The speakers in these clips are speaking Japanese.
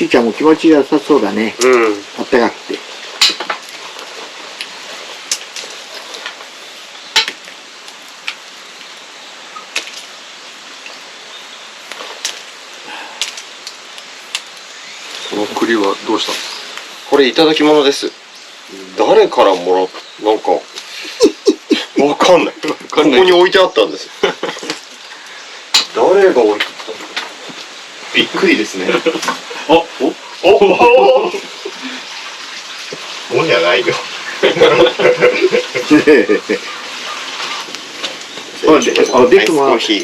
ちいちゃんも気持ちよさそうだね。あったかくて。この栗はどうしたの？これいただき物です。誰からもらっなんかわかんない。ここに置いてあったんです。誰が置いてあったの？びっくりですね。おじゃないよ。アイスコーヒー。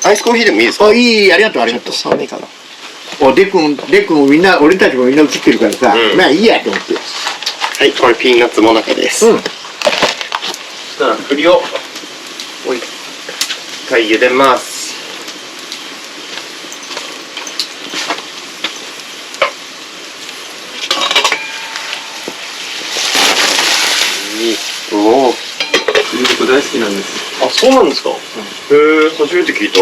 アイスコーヒーでもいいですか？あ、いい、ありがとう、ありがとう。寒いかな。デクもみんな、俺たちもみんな映ってるからさ、まあいいやと思って。はい、これピーナッツもなかです。そしたら栗を一回茹でます。おお。栗僕大好きなんです。あ、そうなんですか。へえ、初めて聞いた。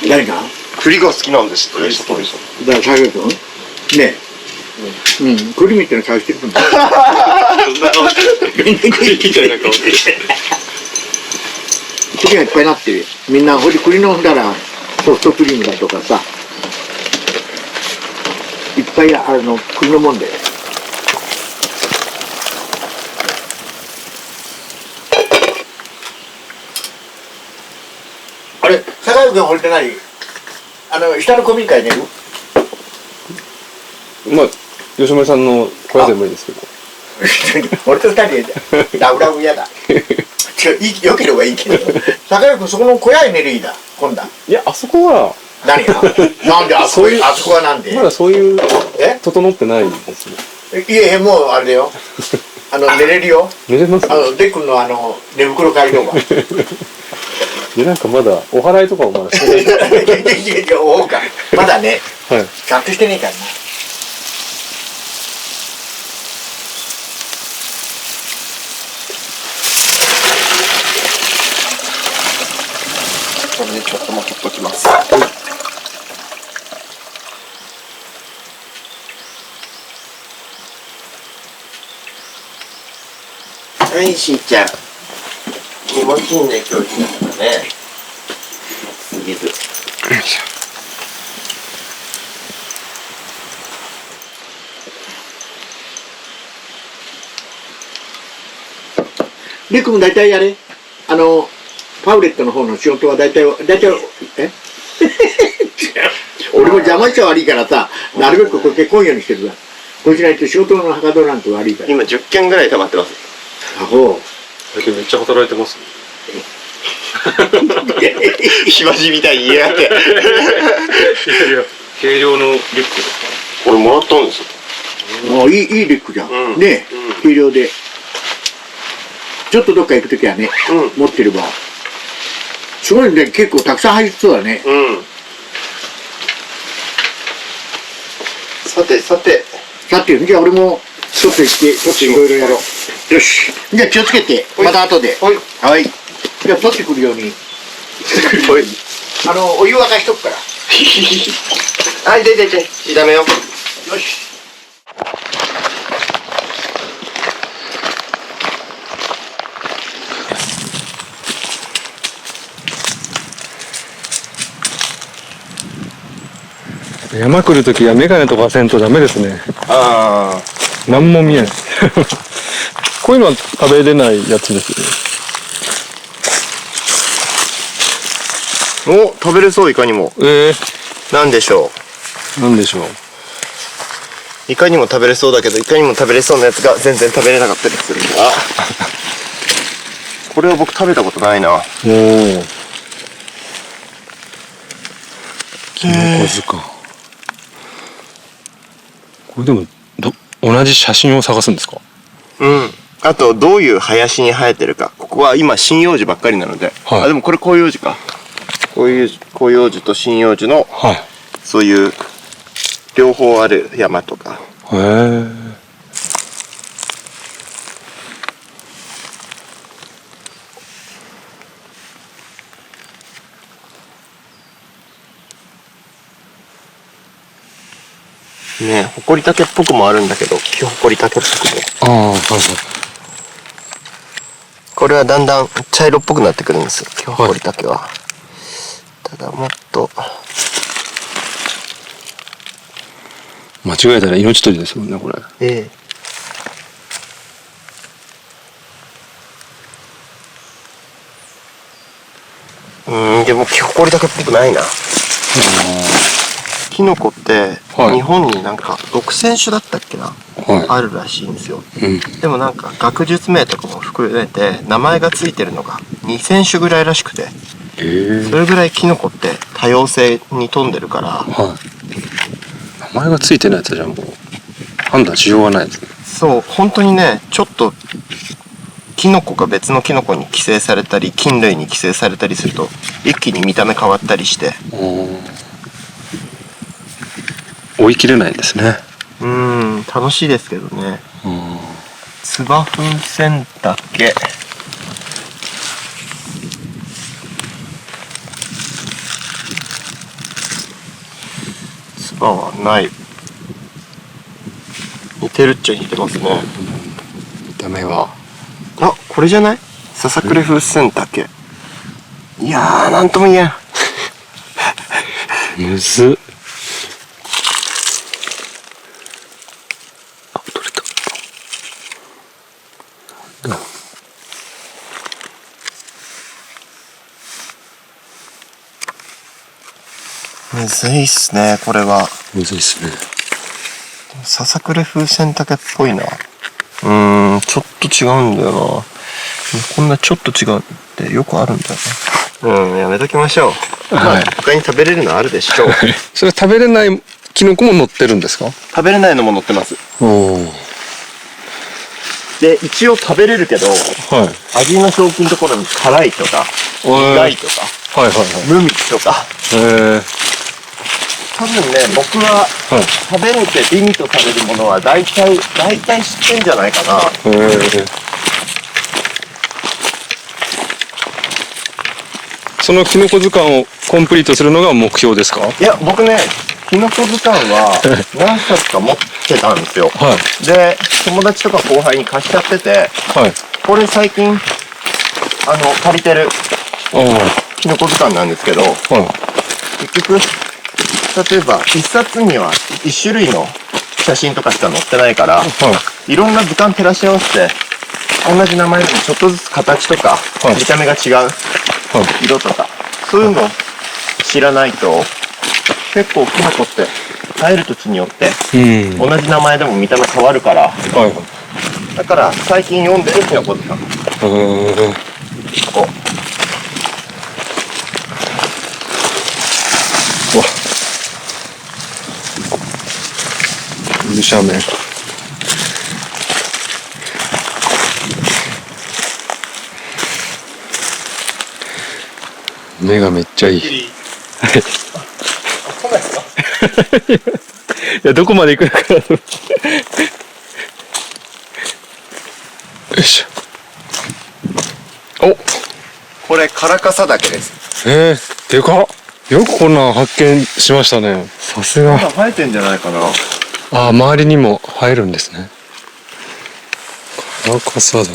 誰か栗が好きなんですって。だから、君ねえ。栗みたいな顔してるもんね。そんな顔して栗みたいな顔して栗がいっぱいなってる。みんな、栗のんだらソフトクリームだとかさ、いっぱい栗のもんで。あれ、坂井君俺って何？下の古民家に寝る？まあ、吉村さんの小屋でもいいですけど。俺と二人でラブラブ嫌だ。よければいいけど。坂井君そこの小屋に寝るいいだ、今度。いや、あそこは。何が？なんであそこはなんで？まだそういう、整ってないですね。いえ、もうあれだよ。寝れるよ。寝れます？デックの寝袋借りようが。で、なんかまだ、お祓いとかもまだしてない。まだね。はい。ちゃんとしてねえからな。これでちょっともう取っときます。はい、しーちゃん。気持ちいいね、今日日だからね。すぎず。よいしょ。デックも大体あれパウレットの方の仕事は大体俺も邪魔しちゃ悪いからさ、なるべくこれ来んようにしてるわ。こうしないと仕事のはかどらんと悪いから。今10件ぐらい溜まってます。あ、ほう。最近めっちゃ働いてます。暇人みたいに言いやがって。いやいや、軽量のリュックですか？これもらったんですよ。いいリュックじゃん。ねえ、軽量で。ちょっとどっか行くときはね、持ってれば。すごいね、結構たくさん入りそうだね。さて、じゃあ俺もちょっと行って、ちょっといろいろやろう。よし。じゃあ気をつけて、また後で。はい。じゃあ取ってくるように。お湯沸かしとくから。はい、で、ダメよ。よし。山来るときはメガネとかせんとダメですね。ああ。何も見えない。こういうのは食べれないやつですよね。お、食べれそう、いかにも。なんでしょう。なんでしょう。いかにも食べれそうだけど、いかにも食べれそうなやつが全然食べれなかったりするんだ。これは僕食べたことないな。おお。キノコ図鑑。これでも同じ写真を探すんですか？あとどういう林に生えてるか。ここは今針葉樹ばっかりなので、でもこれ広葉樹か。広葉樹と針葉樹の、そういう両方ある山とか。へえ。ね、ほこりたけっぽくもあるんだけど、木ほこりたけっぽくも。ああ、はいはい。これはだんだん茶色っぽくなってくるんですよ、木ほこりたけは。ただもっと。間違えたら命取りですもんね、これ。ええ。でも木ほこりたけっぽくないな。キノコって、日本になんか6000種だったっけな、あるらしいんですよ。でもなんか学術名とかも含めて名前がついてるのが2000種ぐらいらしくて、それぐらいキノコって多様性に富んでるから、名前がついてないやつじゃもう判断しようがないですね。そう、本当にね、ちょっとキノコが別のキノコに寄生されたり菌類に寄生されたりすると一気に見た目変わったりして、追い切れないんですね。楽しいですけどね。ツバ風船竹。ツバはない。似てるっちゃ似てますね。見た目は。あ、これじゃない？ささくれ風船竹。いやー、なんとも言えん。むずっ。あ、取れた。むずいっすね、これは。むずいっすね。ささくれ風船竹っぽいな。ちょっと違うんだよな。こんなちょっと違うってよくあるんだよね。やめときましょう。他に食べれるのあるでしょう。それ食べれないキノコも乗ってるんですか？食べれないのも乗ってます。で、一応食べれるけど、味の表記のところに辛いとか、苦いとか、無味とか。多分ね、僕は食べれて美味とされるものは大体知ってんじゃないかな。そのキノコ図鑑をコンプリートするのが目標ですか？いや、僕ね、キノコ図鑑は何冊か持ってたんですよ。で、友達とか後輩に貸しちゃってて、これ最近、借りてるキノコ図鑑なんですけど、結局、例えば一冊には一種類の写真とかしか載ってないから、いろんな図鑑照らし合わせて、同じ名前でもちょっとずつ形とか、見た目が違う、色とか、そういうのを知らないと、結構キノコって生える土地によって同じ名前でも見た目変わるから、だから最近読んでるキノコ図鑑。斜面。目がめっちゃいい。いや、どこまで行くのかなと思って。よいしょ。お、これカラカサ岳です。でかっ。よくこんなん発見しましたね。さすが。まだ生えてんじゃないかな。あ、周りにも生えるんですね。カラカサ岳。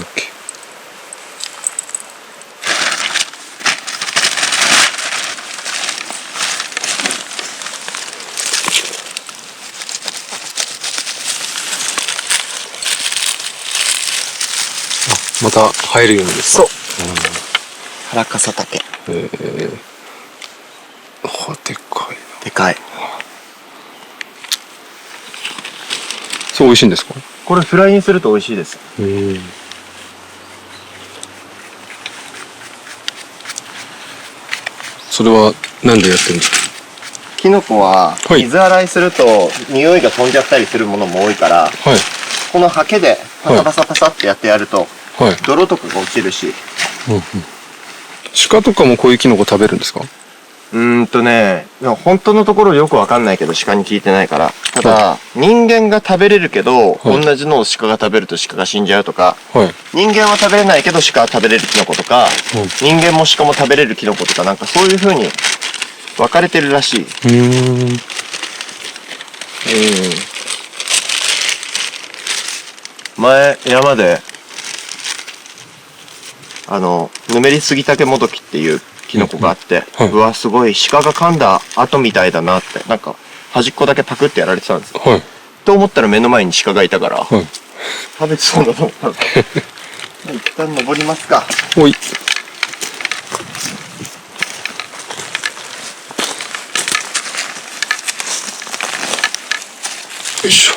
また生えるようにですか？そう。カラカサ岳。でかい。でかい。そう、美味しいんですか？これフライにすると美味しいです。それはなんでやってるんですか？キノコは水洗いすると匂いが飛んじゃったりするものも多いから、このハケでパサパサパサってやってやると、泥とかが落ちるし。鹿とかもこういうキノコ食べるんですか？本当のところよくわかんないけど、鹿に聞いてないから。ただ、人間が食べれるけど、同じのを鹿が食べると鹿が死んじゃうとか、人間は食べれないけど鹿は食べれるキノコとか、人間も鹿も食べれるキノコとか、なんかそういう風に分かれてるらしい。前山でヌメリスギタケモドキっていうキノコがあって、はい、うわすごい鹿が噛んだ跡みたいだなってなんか端っこだけパクってやられてたんですよ、はい、と思ったら目の前に鹿がいたから、はい、食べてそうだと思ったんです一旦登りますか。おい。よいしょ。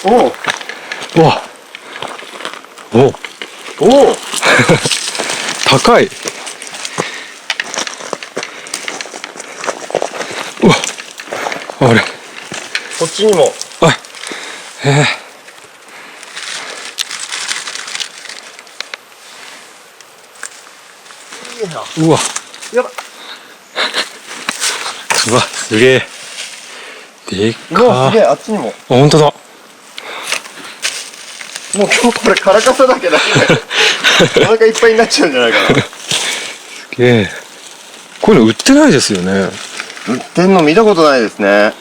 おうわおお高い。うわあれこっちにもうわやばうわすげえでっかうわすげえあっちにもあ本当だもう今日これカラカサだけだけお腹いっぱいになっちゃうんじゃないかな。すげえこういうの売ってないですよね。売ってんの見たことないですね。あ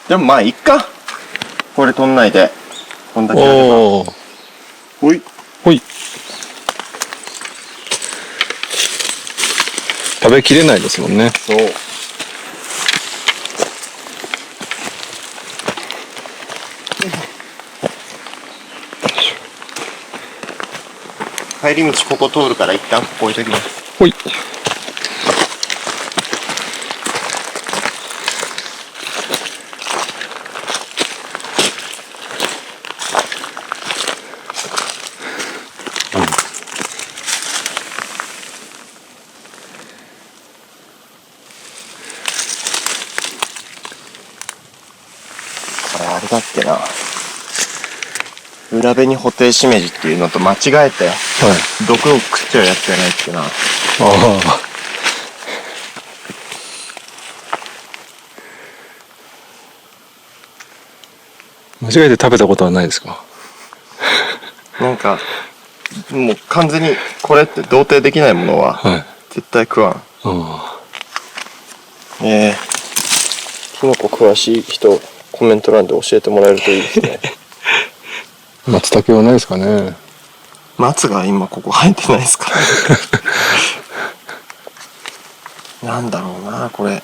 でもまあいっかこれ取んないでこんだけあれば。おーほいほい食べきれないですもんね。そう帰り道ここ通るから一旦ここ置いときます。ほいこれあれだっけな裏紅補定しめじっていうのと間違えて毒を食っちゃうやつじゃないっけな。ああ間違えて食べたことはないですか？なんかもう完全にこれって同定できないものははい絶対食わん。あキノコ詳しい人コメント欄で教えてもらえるといいですね。あ松茸はないですかね。松が今ここ生えてないですからなんだろうなこれ。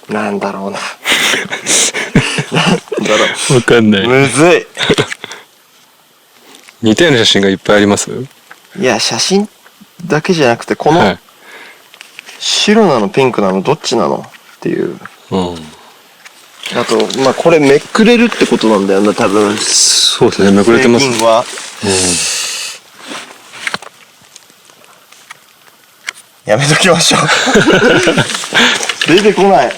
なんだろうななんだろうわかんない。むずい。似たような写真がいっぱいあります？いや写真だけじゃなくてこの、はい白なのピンクなのどっちなのっていう。うんあとまあこれめくれるってことなんだよな多分。そうですねめくれてます。製品はやめときましょう出てこない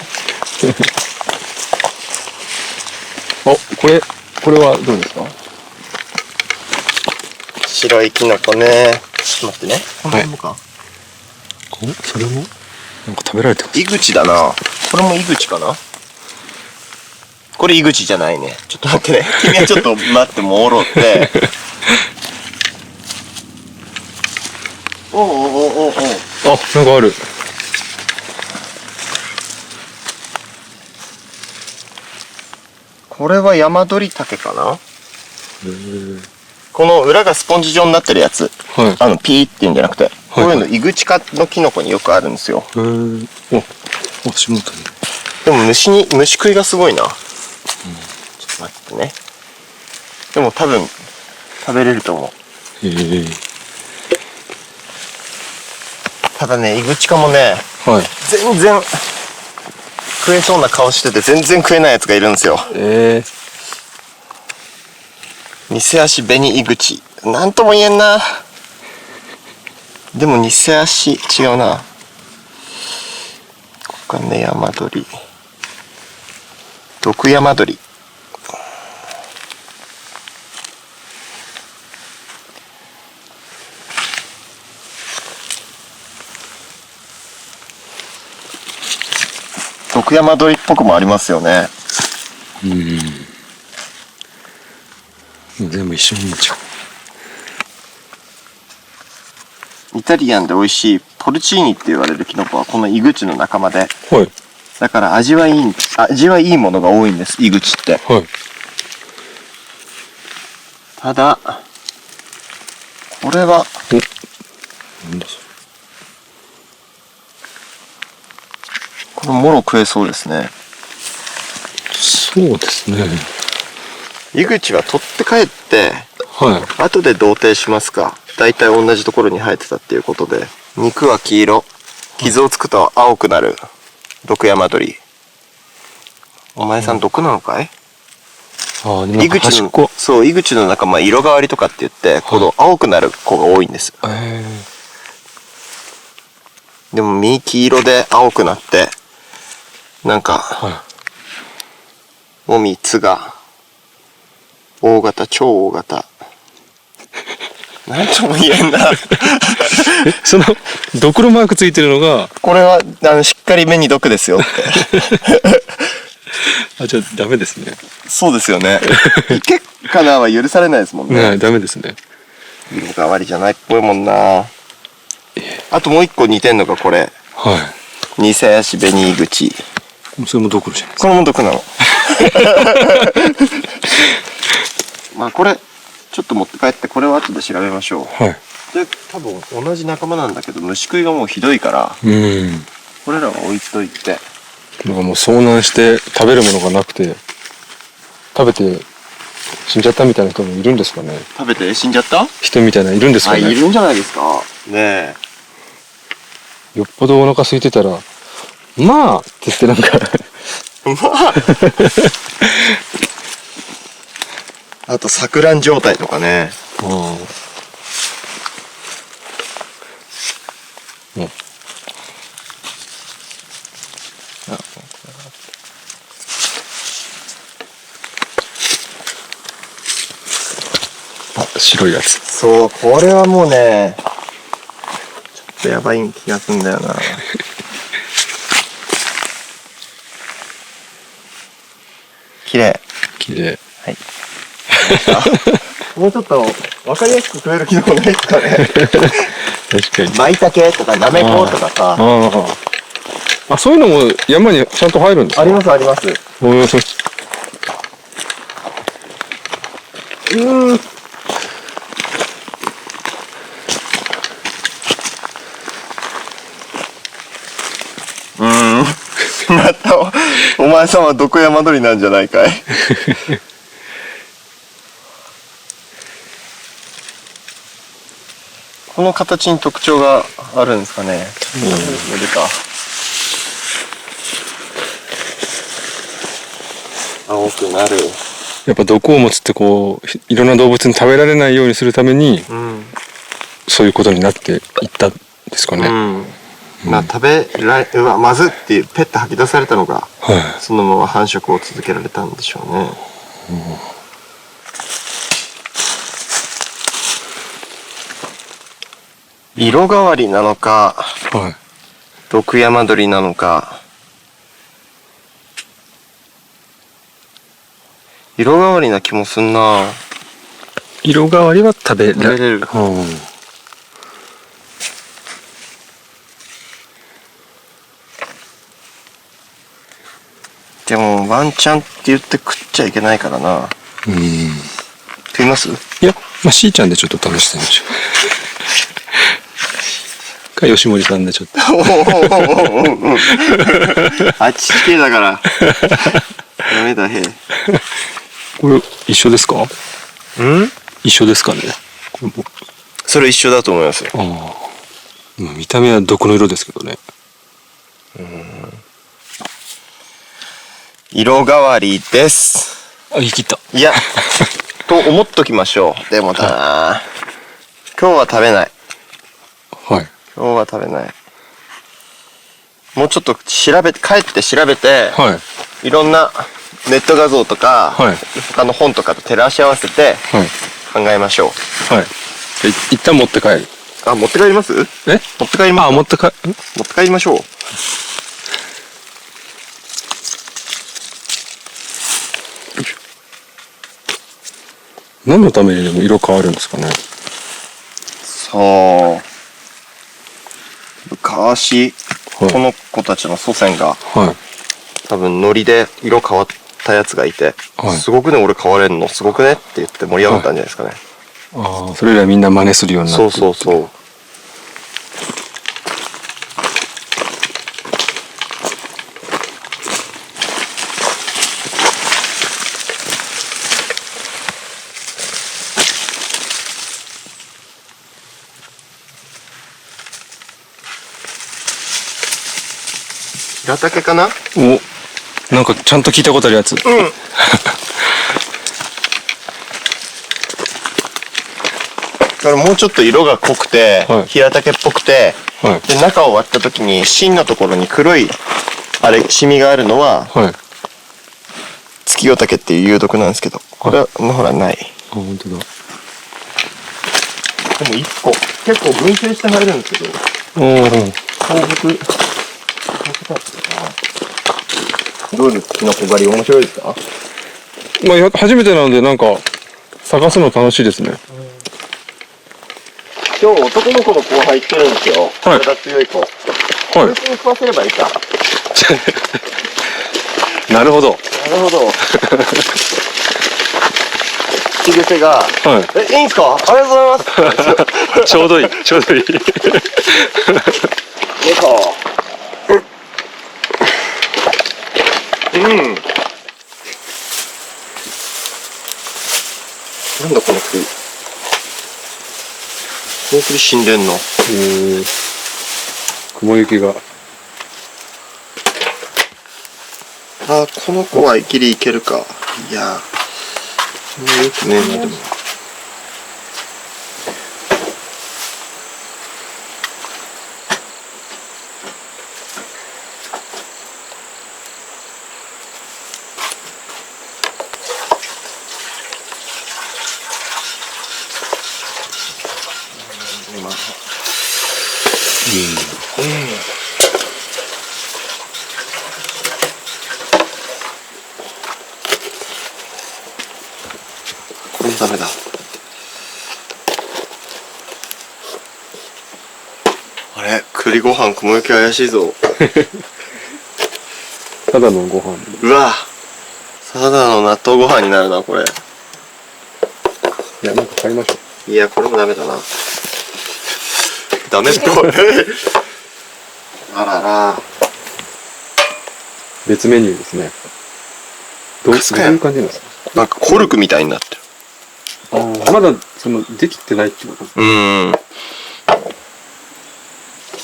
おこれはどうですか？白いキノコね。ちょっと待ってねこの辺もか、おそれもなんか食べられてます。井口だな。これも井口かな。これ井口じゃないね。ちょっと待ってね君はちょっと待ってもろっておうおうおうおうおうあなんかある。これは山鳥竹かな。この裏がスポンジ状になってるやつ、はいピーっていうんじゃなくて、こういうの井口科のキノコによくあるんですよ。お足元に。でも虫食いがすごいな、ちょっと待ってね。でも多分食べれると思う。ただね井口科もね、はい全然食えそうな顔してて全然食えないやつがいるんですよ。偽足紅井口なんとも言えんな。でも偽足違うな。ここかね山鳥毒山鳥。毒山鳥っぽくもありますよね。全部一緒に見ちゃう。イタリアンで美味しいポルチーニって言われるキノコはこのイグチの仲間で、はい。だから味はいいものが多いんです、イグチって。はい。ただ、これは、なんだそこれもろ食えそうですね。れ。そうですね。イグチは取って帰って、は後で同定しますか。だいたい同じところに生えてたっていうことで。肉は黄色、傷をつくと青くなる毒山鳥。お前さん毒なのかい？ああ、でもなんか端っこ。そう、イグチの仲間、色変わりとかって言って、この青くなる子が多いんです。でも、実黄色で青くなって、なんか、もみつが、大型、超大型。なんとも言えんな。その、ドクロマークついてるのが、これは、しっかり目に毒ですよって。あ、じゃあダメですね。そうですよね。結果なは許されないですもんね。ダメですね。色変わりじゃないっぽいもんな。あともう一個似てんのがこれ。はニセヤシベニイグチ。それもドクロじゃないですこれも毒なの。まあこれ、ちょっと持って帰ってこれを後で調べましょう。か。はい。で、多分同じ仲間なんだけど虫食いがもうひどいから、これらは置いといて。なんかもう遭難して食べるものがなくて、食べて死んじゃったみたいな人もいるんですかね。食べて死んじゃった？人みたいないるんですかね。いるんじゃないですか。ねえ。よっぽどお腹空いてたら、まあって言ってなんかまあ。あと錯乱状態とかね。白いやつ。そう、これはもうね、ちょっとやばい気がするんだよな。綺麗。綺麗。はい。もうちょっと分かりやすく食えるキノコないですかね。確かに。マイタケとかナメコとかさ。あ、そういうのも山にちゃんと入るんですか？ありますあります。またお前さんは毒山鳥なんじゃないかい。この形に特徴があるんですかね。出た。青くなる。やっぱ毒を持つってこういろんな動物に食べられないようにするために、そういうことになっていったんですかね。まあまずっていうペット吐き出されたのが、そのまま繁殖を続けられたんでしょうね。色変わりなのか、毒山鳥なのか。色変わりな気もすんな。色変わりは食べれる。でもワンチャンって言って食っちゃいけないからな。食います？いや、まあしーちゃんでちょっと試してみましょう。か吉森さんでちょっと。あっち系だから。ダメだへ。これ一緒ですか？一緒ですかね。これもそれ一緒だと思いますよ。見た目は毒の色ですけどね。色変わりです。言い切った。いや、と思っときましょう。でもな、今日は食べない。今日は食べない。もうちょっと帰って調べて、いろんなネット画像とか、他の本とかと照らし合わせて考えましょう。一旦持って帰る。持って帰ります？持って帰ります？持って帰りましょう。何のためにでも色変わるんですかね。そう。昔、はい、この子たちの祖先が、はい、多分ノリで色変わったやつがいて、はい、すごくね、俺変われんの、すごくねって言って盛り上がったんじゃないですかね。ああ、それらみんな真似するようになって。そうそうそう。平竹かな？お、なんかちゃんと聞いたことあるやつ。うん。だからもうちょっと色が濃くて、はい、平竹っぽくて、はい、で中を割った時に芯のところに黒いシミがあるのは、はい、月夜竹っていう有毒なんですけど、これはほらない。あ、本当だ。でも1個結構分解して入るんですけど、放牧どうですか？キノコ狩り面白いですか？まあ初めてなのでなんか探すの楽しいですね。今日男の子の後輩来てるんですよ。はい。体強い子。はい。こいつに食わせればいいか。なるほど。なるほど。口癖が、はい。いいんすか？ありがとうございます。ちょうどいい、ちょうどいい。うん。なんだこの栗。この栗死んでんの。雲行きが。あ、この子はギリいけるか。いやそんなよくねえな、でも。これダメだ。あれ、栗ご飯雲行き怪しいぞ。ただのご飯。うわ、ただの納豆ご飯になるなこれ。いや、なんか買いましょう。いや、これもダメだな。ダメっぽい。あらら。別メニューですね。どういう感じなんですか？なんかコルクみたいになってる。まだできてないってことですか？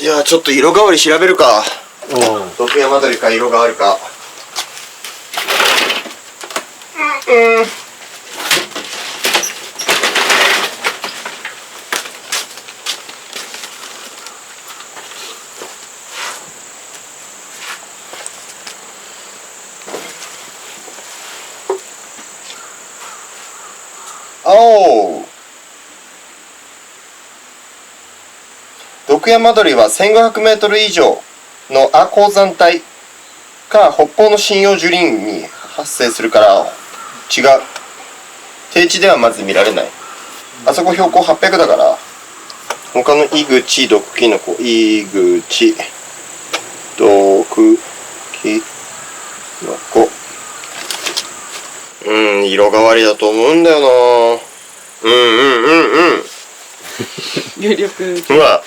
いや、ちょっと色変わり調べるか。毒山鳥か色変わるか。おー。毒山鳥は1500メートル以上の亜鉱山帯か北方の針葉樹林に発生するから違う。低地ではまず見られない。あそこ標高800だから他のイグチ毒キノコ、イグチ毒キノコ、色変わりだと思うんだよな。有力。ほら、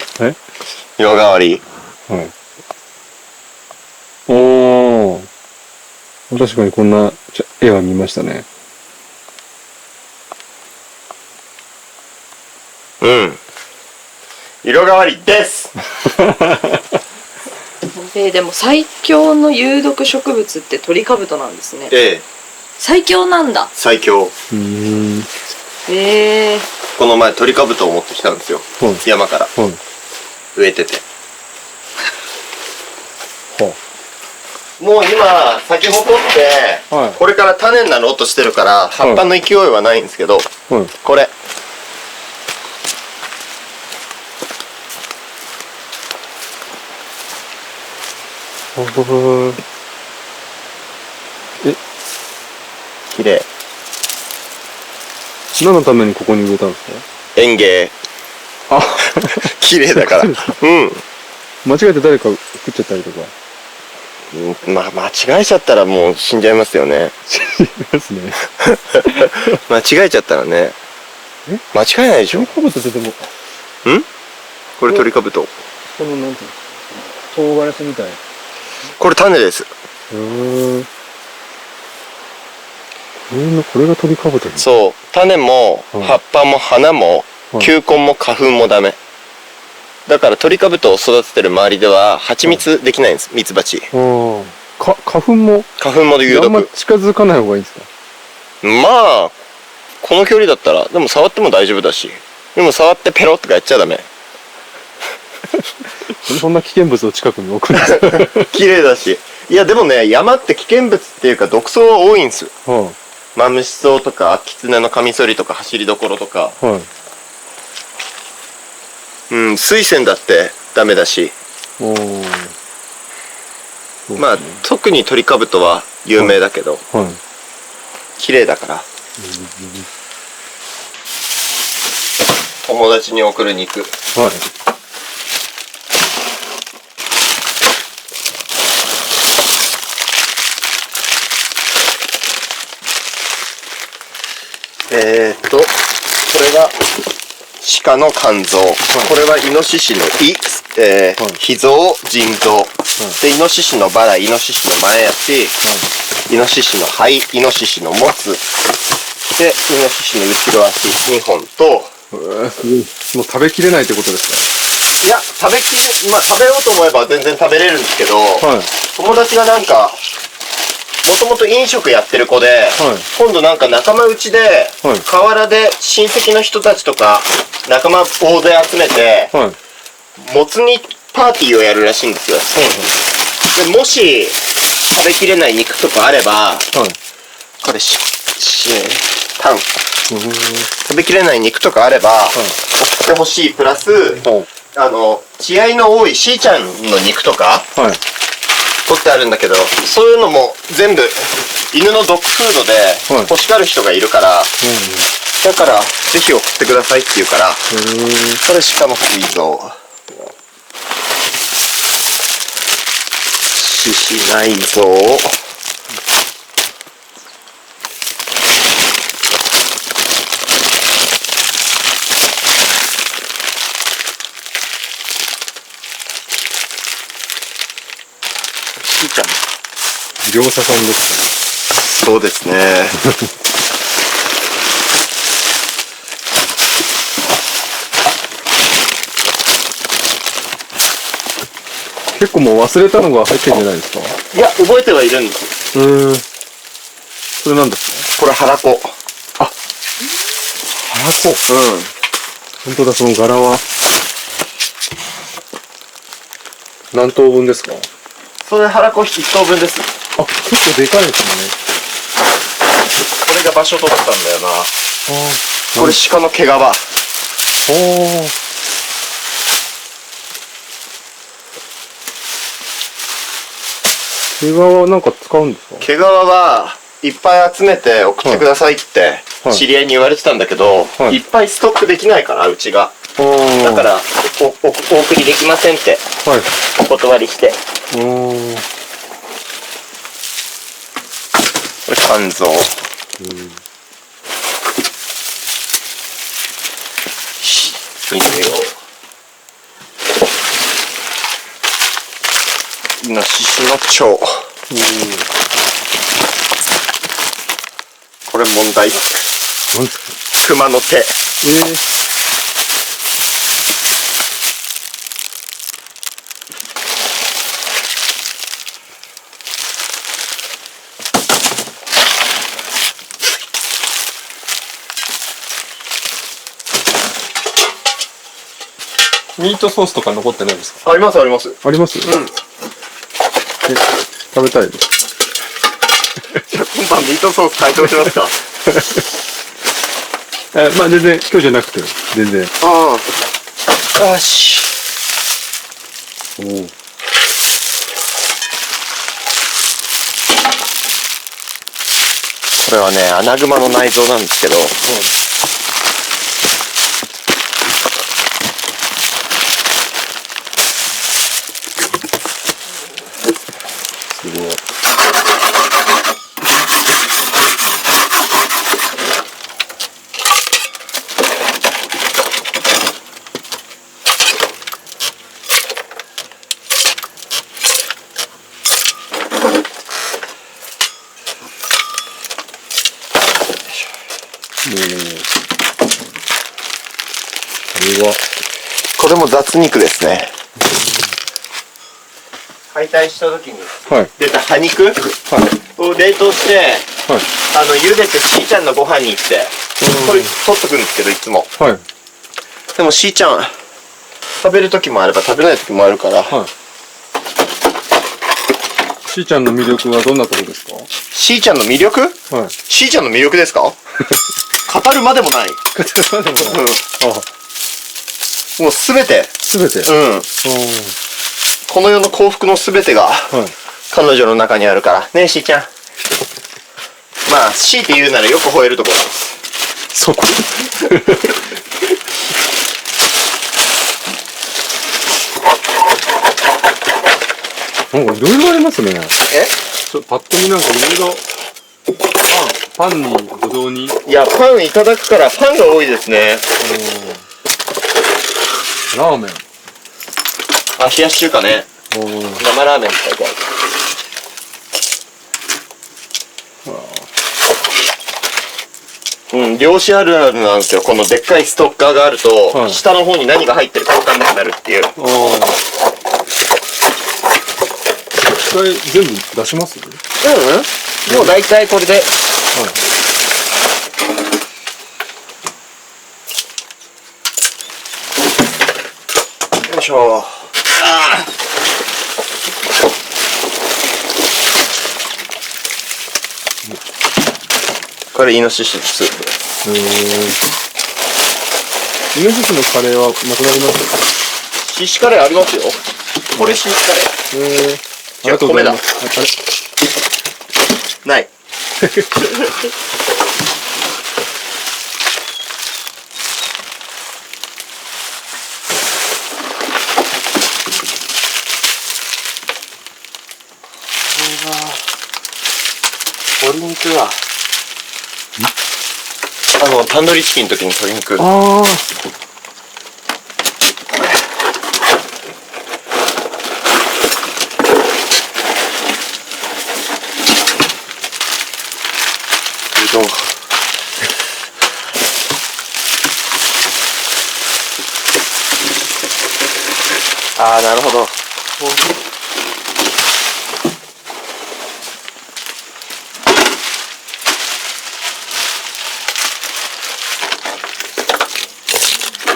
色変わり。はい。おー、確かにこんな絵は見ましたね。色変わりです。でも最強の有毒植物ってトリカブトなんですね。最強なんだ。最強。この前トリカブトを持ってきたんですよ。山から。植えてて。もう今咲き誇って、これから種になろうとしてるから葉っぱの勢いはないんですけど、これ。綺麗。何のためにここに植えたんですか？園芸。あ綺麗だから。うん。間違えて誰か食っちゃったりとか。まあ、間違えちゃったらもう死んじゃいますよね。死にますね。間違えちゃったらね。間違えないでしょ。トリカブトってでも。これトリカブト。このなんていうの？唐辛子みたい。これ種です。これがトリカブト。そう。種も葉っぱも花も球根も花粉もダメ。だからトリカブトを育ててる周りでは蜂蜜できないんです。ミツバチ。花粉も有毒。あんま近づかない方がいいんですか？まあこの距離だったらでも触っても大丈夫だし。でも触ってペロッとかやっちゃダメ。そんな危険物を近くに置くんですか？綺麗だし。いやでもね、山って危険物っていうか毒草は多いんですよ。マムシソウとかキツネのカミソリとか走りどころとか。水仙だってダメだし。まあ特にトリカブトは有名だけど、綺麗だから。友達に送る肉。これが鹿の肝臓、これはイノシシの胃、脾臓、腎臓、でイノシシのバラ、イノシシの前足、イノシシの肺、イノシシのモツでイノシシの後ろ足2本と。もう食べきれないってことですか？いや、食べようと思えば全然食べれるんですけど、友達がなんかもともと飲食やってる子で、今度なんか仲間内で、河原で親戚の人たちとか仲間大勢集めて、もつ煮パーティーをやるらしいんですよ。でもし食べきれない肉とかあれば、これタン食べきれない肉とかあれば、送ってほしいプラス、血合いの多いシーちゃんの肉とか、取ってあるんだけど、そういうのも全部犬のドッグフードで欲しがる人がいるから、だからぜひ送ってくださいって言うから、これ鹿の膵臓、獅子内臓、業者さんですか？そうですね。結構もう忘れたのが入ってんじゃないですか？いや、覚えてはいるんですよ。それなんですか？これハラコ。あ、ハラコ。本当だ、その柄は何等分ですか？それハラコ1等分です。あ、結構でかいですね。これが場所取ったんだよな。これ鹿の毛皮。毛皮はなんか使うんですか？毛皮はいっぱい集めて送ってくださいって知り合いに言われてたんだけど、いっぱいストックできないからうちが。だからお送りできませんってお断りして。これ肝臓。イノシシの腸。これ問題。熊の手。ミートソースとか残ってないですか？ありますあります。あります？食べたいです。じゃあ今晩ミートソース解凍しますか？まあ全然今日じゃなくて全然。よし。これはね、アナグマの内臓なんですけど、すごい。これも雑肉ですね。解体した時に出た葉肉を冷凍して、茹でてしーちゃんのご飯に行って、これ取っとくんですけど、いつも。でもしーちゃん、食べる時もあれば食べない時もあるから。しーちゃんの魅力はどんなところですか？しーちゃんの魅力？しーちゃんの魅力ですか？語るまでもない。語るまでもない。もうすべて。すべて。この世の幸福のすべてが、彼女の中にあるから。ねえ、しーちゃん。まあ、強いて言うならよく吠えるところです。そこ。なんかいろいろありますね。パッと見なんかいろいろ。パンに、ぶどうに。いや、パンいただくからパンが多いですね。ラーメン。あ、冷やし中華ね。生ラーメンって書いてある。漁師あるあるなんですよ。このでっかいストッカーがあると、下の方に何が入ってるか分かんなくなるっていう。一回全部出します？もう大体これで。よいしょ。これイノシシスープ。イノシシのカレーはなくなります？シシカレーありますよ。これシシカレー。ありがとうございます。ない。鶏肉だ。タンドリーチキンの時に鶏肉。なるほど。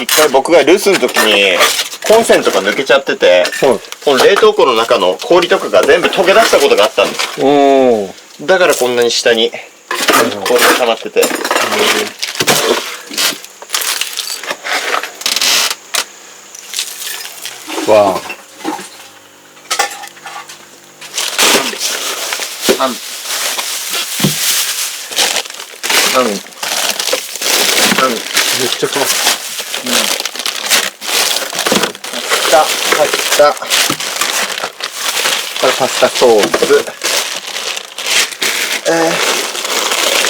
一回僕が留守の時にコンセントが抜けちゃってて、この冷凍庫の中の氷とかが全部溶け出したことがあったんです。だからこんなに下に氷が溜まってて。わあ。めっちゃ怖い。入った。これパスタソース。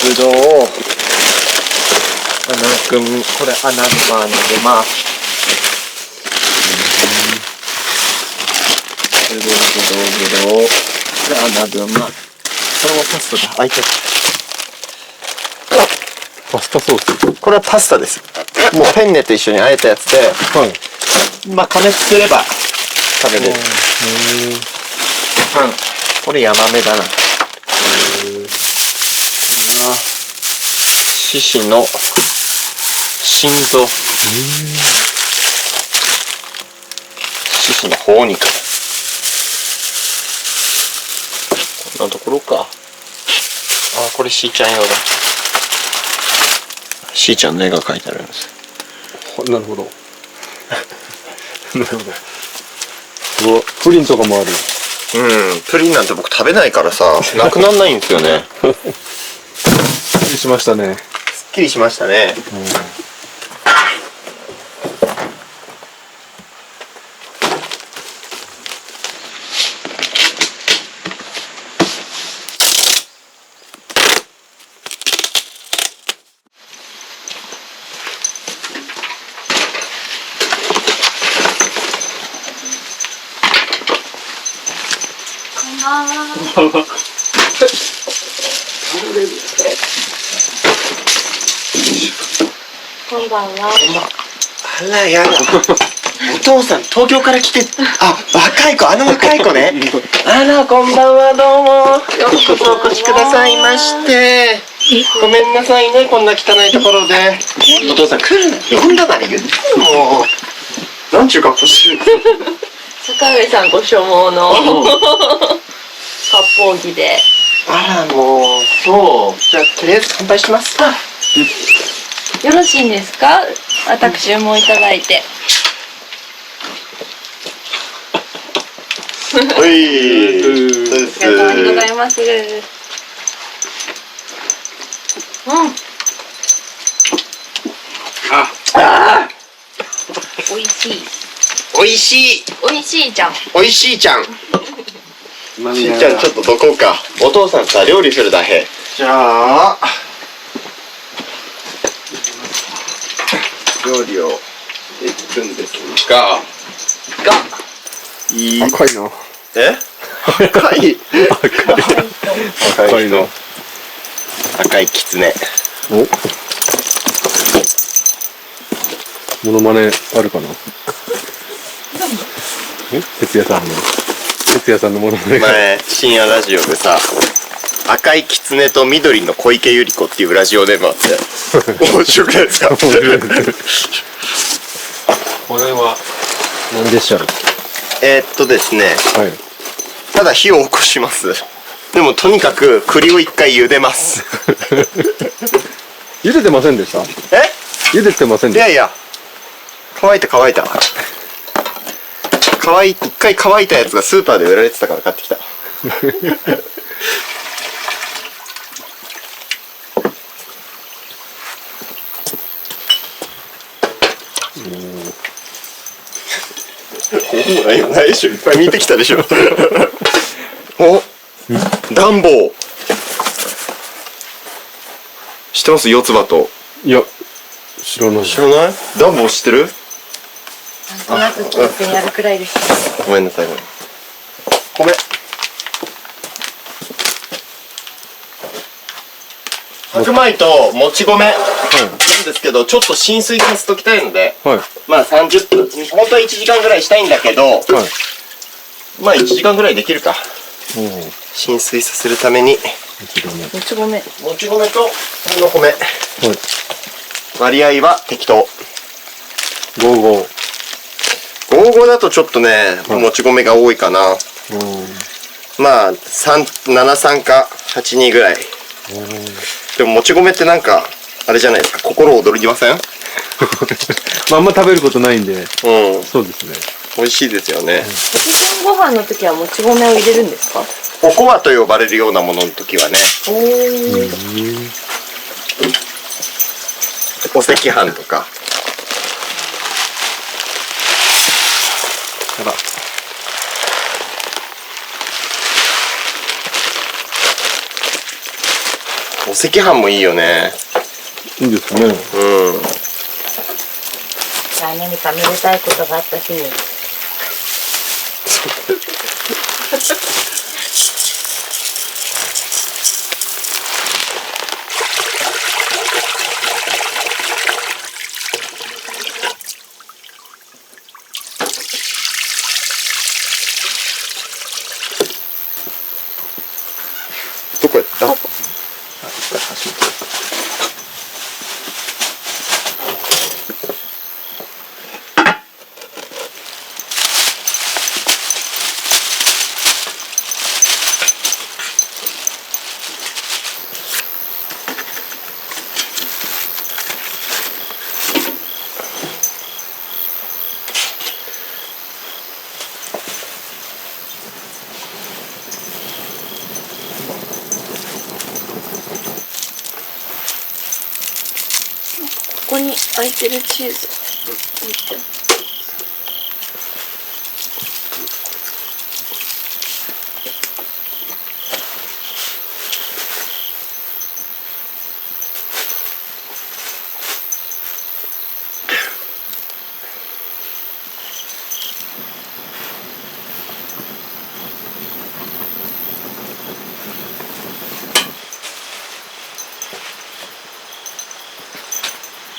ぶどう。これ穴熊に入れます。ぶどう。これ穴熊。これもパスタだ。開いてる。パスタソース。これはパスタです。もうペンネと一緒に和えたやつで、まあ加熱すれば食べれる。これヤマメだな。獅子の心臓。獅子の頬肉。こんなところか。これしーちゃん用だ。しーちゃんの絵が描いてあるんです。なるほど。なるほど。プリンとかもある。プリンなんて僕食べないからさ、なくなんないんですよね。すっきりしましたね。すっきりしましたね。こんばんは。あらやだ。お父さん東京から来て、若い子、若い子ね。あら、こんばんは、どうも。ようこそお越しくださいまして。ごめんなさいね、こんな汚いところで。お父さん来るな、呼んだなら言ってもう。なんちゅう格好してる。坂上さんご所望の割烹着で。あら、もう、そう。じゃあ、とりあえず乾杯しますか。よろしいんですか？私もいただいて。おい。ありがとうございます。おいしい。おいしい。おいしいじゃん。おいしいちゃん。しーちゃん、ちょっとどこうか。お父さんさ、料理するだへ。じゃあ、料理をしていくんですが、赤いな。え赤い赤いな。赤いキツネ。モノマネあるかな。哲也さんのモノマネが。前、深夜ラジオでさ、赤いキツネと緑の小池百合子っていうラジオネームあって、面白くないですか？これは何でしたっけ？ですね、はい。ただ火を起こします。でもとにかく栗を一回茹でます。茹でてませんでした？え？茹でてませんでした？いやいや、乾いた。一回乾いたやつがスーパーで売られてたから買ってきた。ないでしょ、いっぱい見てきたでしょ。お、暖房。知ってます？四つ葉と。いや、知らない。知らない？暖房知ってる？なんとなく聞いてやるくらいです。ごめんなさい。米。白米ともち米なんですけど、ちょっと浸水させときたいので、はい。まあ30分、本当は1時間ぐらいしたいんだけど、はい。まあ1時間ぐらいできるか。浸水させるために、もち米。もち米と普通の米。はい。割合は適当。55。55だとちょっとね、もち米が多いかな。まあ、73か82ぐらい。でももち米ってなんか、あれじゃないですか、心躍りません？まあ、あんま食べることないんで、うん。そうですね。美味しいですよね。おじさんご飯の時はもち米を入れるんですか？おこわと呼ばれるようなものの時はね、お赤飯とか。あら。お赤飯もいいよね。いいですね。うん。じゃあ何かめでたいことがあった日に。どこやった？ここに空いてるチーズ。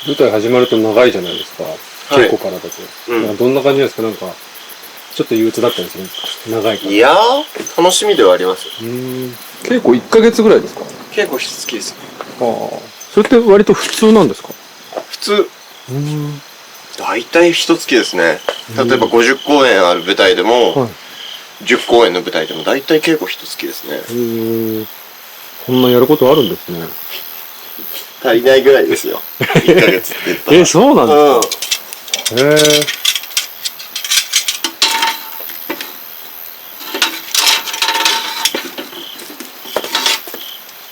舞台始まると長いじゃないですか。稽古からだと。どんな感じなんですか？なんか、ちょっと憂鬱だったりするんですか？長いから。いやー、楽しみではあります。稽古1ヶ月ぐらいですか？稽古好きです。ああ。それって割と普通なんですか？普通。大体一月ですね。例えば50公演ある舞台でも、10公演の舞台でも大体稽古一月ですね。こんなやることあるんですね。足りないぐらいですよ。1ヶ月って言ったら。そうなんです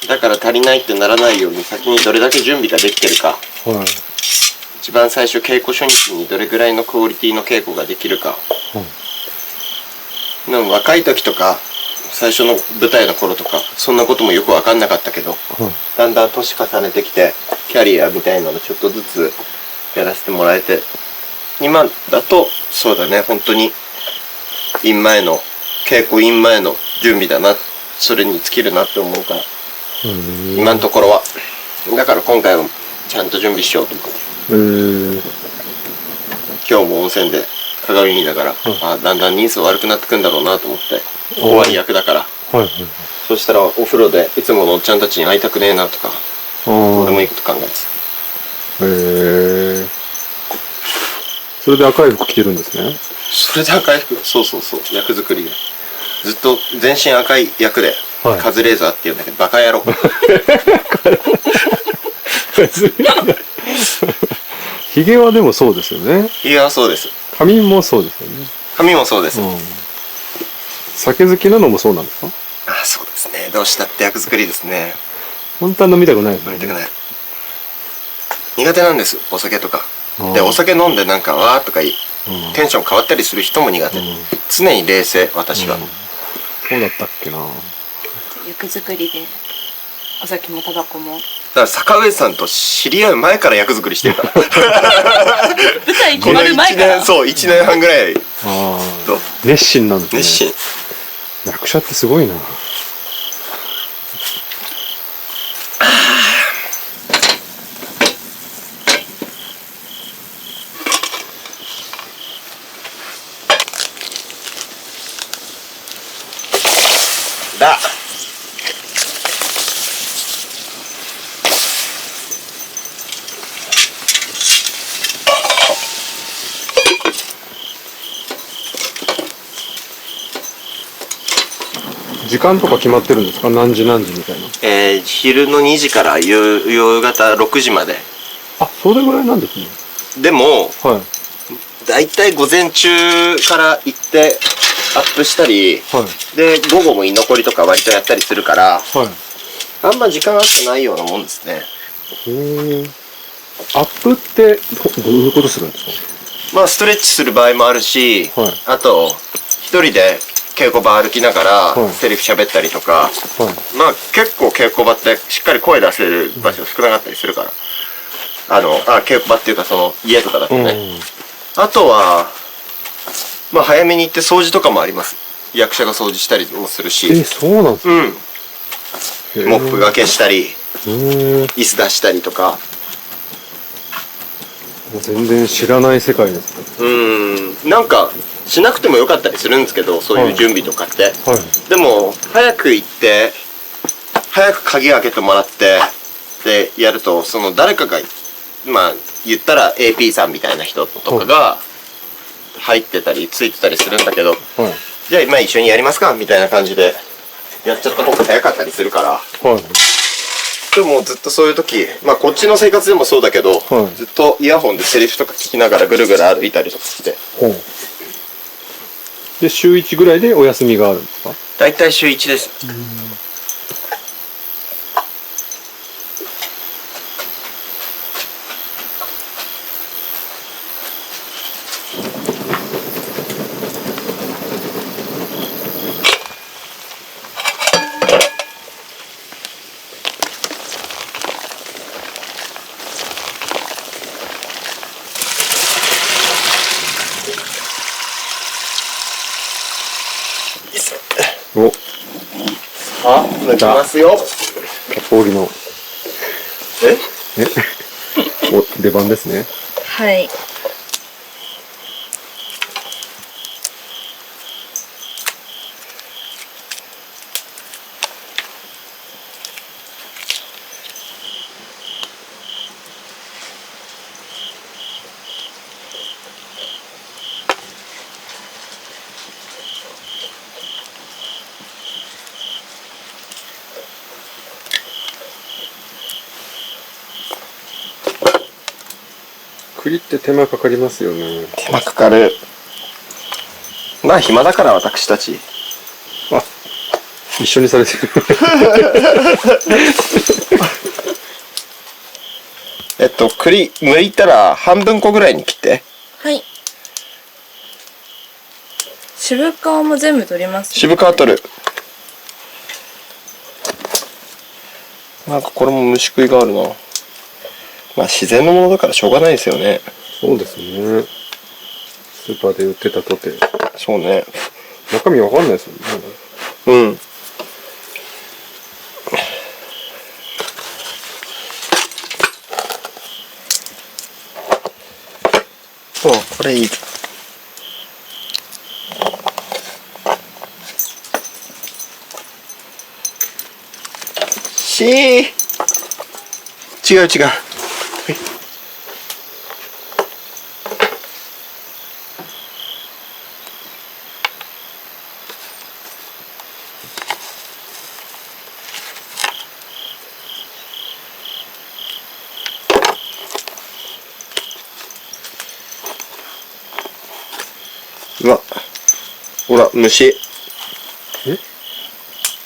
か？だから足りないってならないように先にどれだけ準備ができてるか。一番最初稽古初日にどれぐらいのクオリティの稽古ができるか。でも若い時とか最初の舞台の頃とかそんなこともよく分かんなかったけど、だんだん年重ねてきてキャリアみたいなのちょっとずつやらせてもらえて、今だとそうだね、本当に稽古院前の準備だな、それに尽きるなって思うから、今のところは。だから今回はちゃんと準備しようと思って。今日も温泉で鏡見ながら、だんだん人数悪くなってくんだろうなと思って、怖い役だから。そしたらお風呂でいつものおっちゃんたちに会いたくねえなとか、俺もいいこと考えてた。それで赤い服着てるんですね。それで赤い服、そう役作りでずっと全身赤い役で、カズレーザーっていうんだけど、バカ野郎。ひげはでもそうですよね。ひげはそうです。髪もそうですよね。髪もそうです。酒好きなのもそうなんですか？そうですね。どうしたって役作りですね。本当は飲みたくないですね。飲みたくない。苦手なんです、お酒とか。で、お酒飲んでなんかわーとかテンション変わったりする人も苦手。常に冷静、私は。そうだったっけな。役作りでお酒もタバコも。だから坂上さんと知り合う前から役作りしてるから。舞台決まる前から。そう、1年半ぐらい。熱心なんですね。熱心。役者ってすごいな。時間とか決まってるんですか？何時何時みたいな。昼の2時から夕方6時まで。それぐらいなんですね。でも、だいたい午前中から行ってアップしたり、で午後も居残りとか割とやったりするから、あんま時間あってないようなもんですね。アップってどういうことするんですか？ストレッチする場合もあるし、あと一人で稽古場歩きながらセリフ喋ったりとか、結構稽古場ってしっかり声出せる場所少なかったりするから、稽古場っていうかその家とかだとね。あとは早めに行って掃除とかもあります。役者が掃除したりもするし。そうなんですか？モップがけしたり、椅子出したりとか。全然知らない世界ですね。なんかしなくてもよかったりするんですけど、そういう準備とかって。でも早く行って早く鍵開けてもらってでやると、その誰かが言ったら AP さんみたいな人とかが入ってたりついてたりするんだけど、じゃあ今一緒にやりますかみたいな感じでやっちゃった方が早かったりするから。でもずっとそういう時、こっちの生活でもそうだけど、ずっとイヤホンでセリフとか聞きながらぐるぐる歩いたりとかして。で週1ぐらいでお休みがあるんですか？だいたい週1です。抜きますよ。割烹着の。お、出番ですね。はい。栗って手間かかりますよね。手間かかる。まあ暇だから私たち。あ、一緒にされてる。栗剥いたら半分こぐらいに切って。はい。渋皮も全部取ります、ね。渋皮取る。なんかこれも虫食いがあるな。まあ自然のものだからしょうがないですよね。そうですね。スーパーで売ってたとて。そうね。中身わかんないですよね。うん。そう、これいい。違う違う。うわ、ほら、虫。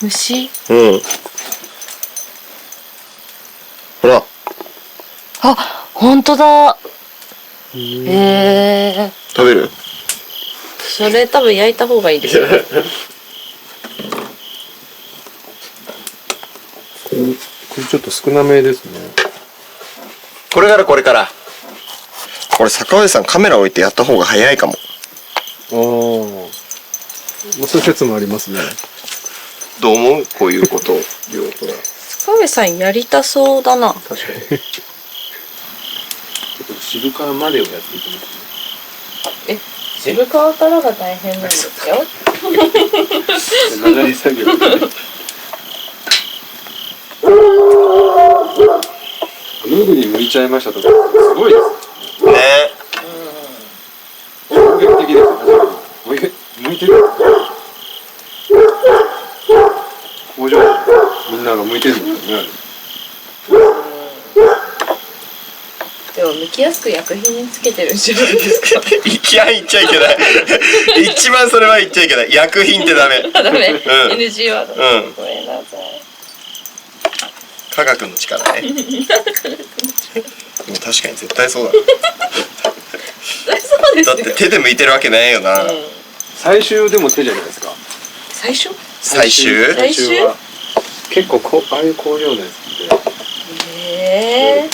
虫？うん。ほら。あ、本当だ。へえ。食べる？それ多分焼いた方がいいですよ。これちょっと少なめですね。これからこれから。これ坂上さんカメラ置いてやった方が早いかも。ああ。まあそういう説もありますね。どう思う？こういうことを言おうとは。坂上さんやりたそうだな。確かに。渋皮までをやっていきますえ、渋皮からが大変なんですよ。ね。長い作業。ヌグに向いちゃいましたとか、すごいですね。ね。衝撃的ですよ。向いてる。工場みんなが向いてるんですよね。でも剥きやすく薬品につけてるんじゃないですか。言っちゃいけない。一番それは言っちゃいけない。薬品ってダメ。ダメ。うん NG ワード。うん。ごめんなさい。科学の力ね。でも確かに絶対そうだ。そうですよ。だって手で剥いてるわけないよな。最終でも手じゃないですか。最初？最終は結構ああいう工場のやつへえ。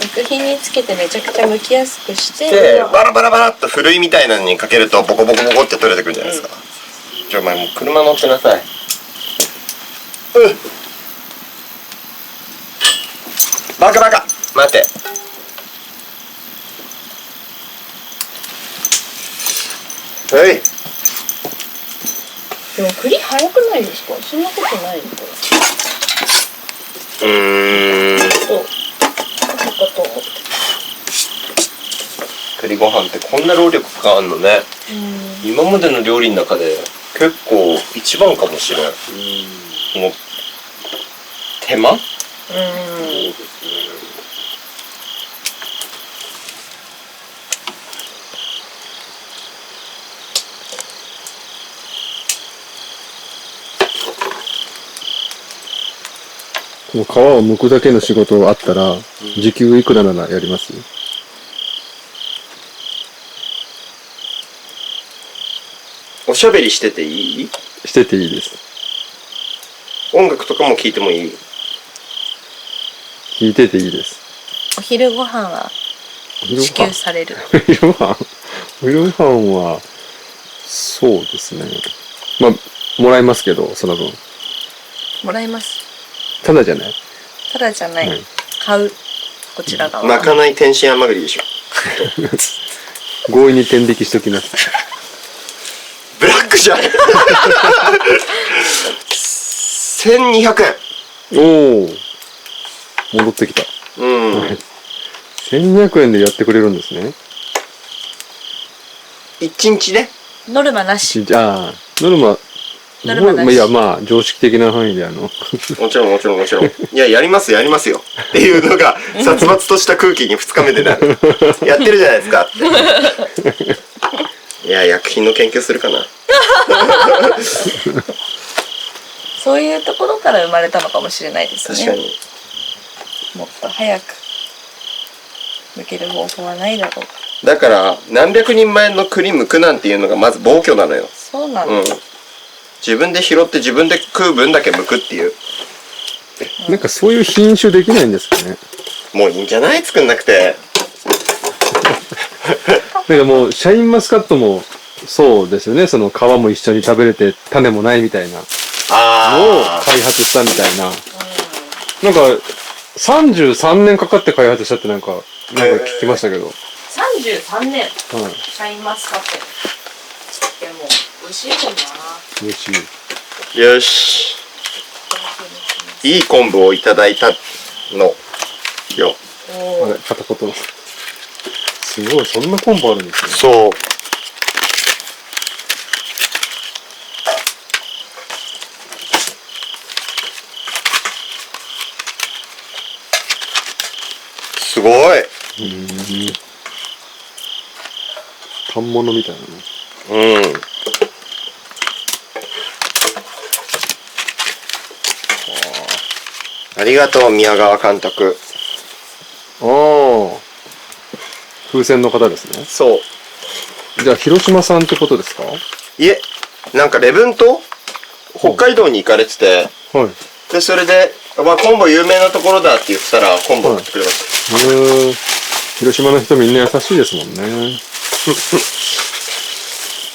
薬品につけてめちゃくちゃ剥きやすくしてでバラバラバラっとふるいみたいなのにかけるとボコボコボコって取れてくるんじゃないですか。じゃあお前もう車乗ってなさい。バカバカ待て。はい。でも栗早くないですか？そんなことないのこれ。そうかと思って。栗ご飯ってこんな労力かかんのね。今までの料理の中で結構一番かもしれん。もう手間？この皮を剥くだけの仕事があったら、時給いくらならやります？おしゃべりしてていい？してていいです。音楽とかも聞いてもいい？聞いてていいです。お昼ご飯は支給される。お昼ご飯は、そうですね。まあ、もらいますけど、その分。もらいます。ただじゃない。ただじゃない。はい、買う。こちら側。まかない天津甘栗でしょ。強引に天引きしときます。ブラックじゃん。1200円。おお。戻ってきた。うん。1200円でやってくれるんですね。1日ね。ノルマなし。ああ、ノルマなし。いや、まあ、常識的な範囲でもちろん。いや、やりますよ。っていうのが、殺伐とした空気に2日目でなる。やってるじゃないですかって。いや、薬品の研究するかな。そういうところから生まれたのかもしれないですね。確かに。もっと早く剥ける方法はないだろうか。だから何百人前の栗剥くなんていうのがまず暴挙なのよ。そうなの。自分で拾って自分で食う分だけ剥くっていう。なんかそういう品種できないんですかね。もういいんじゃない？作んなくて。なんかもうシャインマスカットもそうですよね。その皮も一緒に食べれて種もないみたいなのを開発したみたいな。なんか33年かかって開発したってなんか聞きましたけど。33年。はい。シャインマスカット。でも美味しいもんな。美味しい。よし。いい昆布をいただいたのよ。あれ片言。すごい、そんな昆布あるんですね。そう。すごい。反物みたいなね。ありがとう、宮川監督。ああ。風船の方ですね。そう。じゃあ、広島さんってことですか？いえ、なんか礼文島北海道に行かれてて、はい。で、それで、まあ、昆布有名なところだって言ったら、昆布を送ってくれました。広島の人みんな優しいですもんね。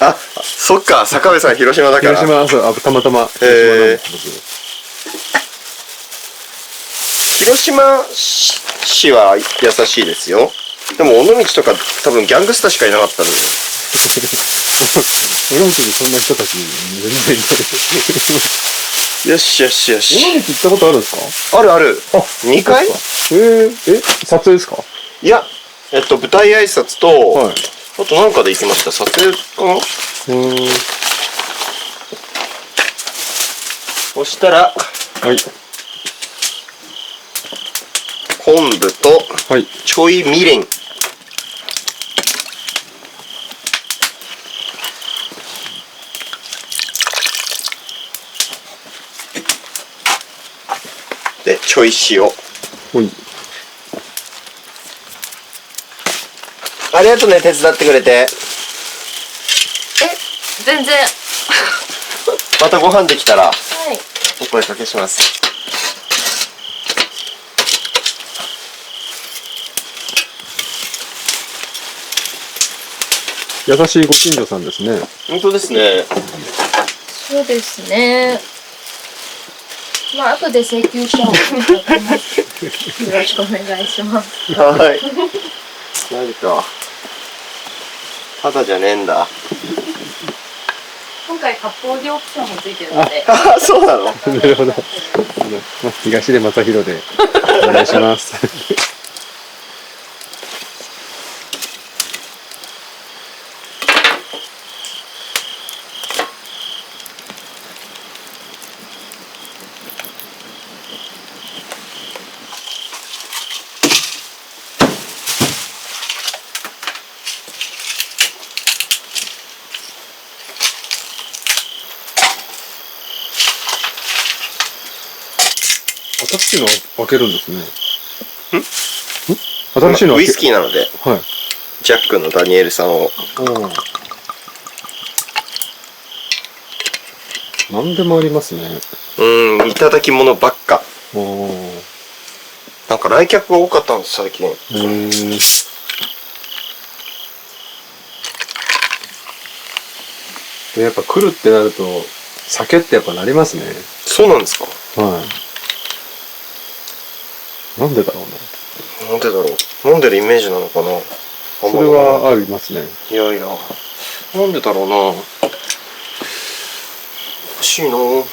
あ、そっか、坂部さん広島だから。広島、そう、たまたま。広島市は優しいですよ。でも尾道とか多分ギャングスターしかいなかったんだよ。尾道にそんな人たち全然いない。よし。尾道行ったことあるんですか？ある。あ、2回？撮影ですか？いや、舞台挨拶と、はい、あとなんかで行きました。撮影かな？そしたら、はい。昆布と、はい、ちょいみりん。で、ちょい塩。はい。ありがとうね、手伝ってくれて。全然。またご飯できたら、はい。お声かけします。優しいご近所さんですね。本当ですね。そうですね。まあ後で請求書をいただきます。よろしくお願いします。はい。何かただじゃねえんだ。今回割烹着オプションもついてるので。あ、そうなの。なるほど。東出正宏でお願いします。新しいの開けるんですね。新しいのウイスキーなので、はい。ジャックのダニエルさんを。何でもありますね。いただき物ばっか。なんか来客が多かったんです、最近。でやっぱ来るってなると、酒ってやっぱなりますね。そうなんですか？はい。なんでだろうな。なんでだろう。飲んでるイメージなのかな。それはありますね。いやいや。なんでだろうな。おかしいな。う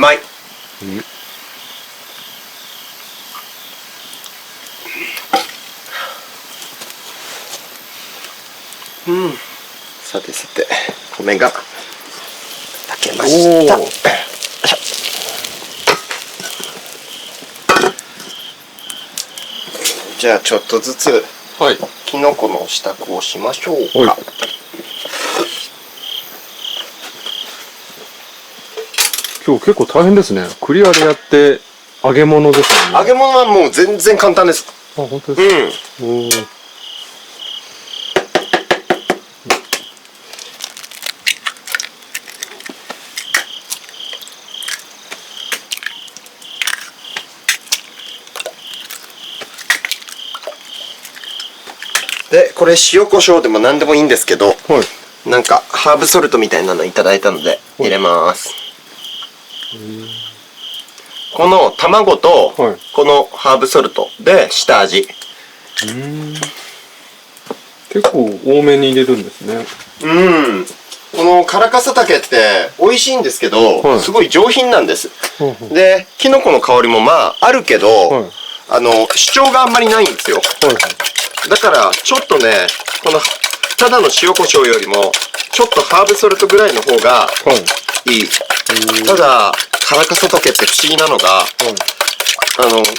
まい。うん。さてさて、米が炊けました。じゃあちょっとずつ、はい。きのこの支度をしましょうか。はい。今日結構大変ですね。クリアでやって揚げ物ですよね。揚げ物はもう全然簡単です。あ、本当ですか。おー。で、これ塩コショウでも何でもいいんですけど、はい。なんかハーブソルトみたいなのいただいたので入れます。この卵とはいこのハーブソルトで下味。結構多めに入れるんですね。うん。このカラカサタケって美味しいんですけど、はいすごい上品なんです。はいはいで、キノコの香りもまああるけど、はい主張があんまりないんですよ。はいだからちょっとね、このただの塩コショウよりもちょっとハーブソルトぐらいの方がはいいい。ただカラカサタケって不思議なのが、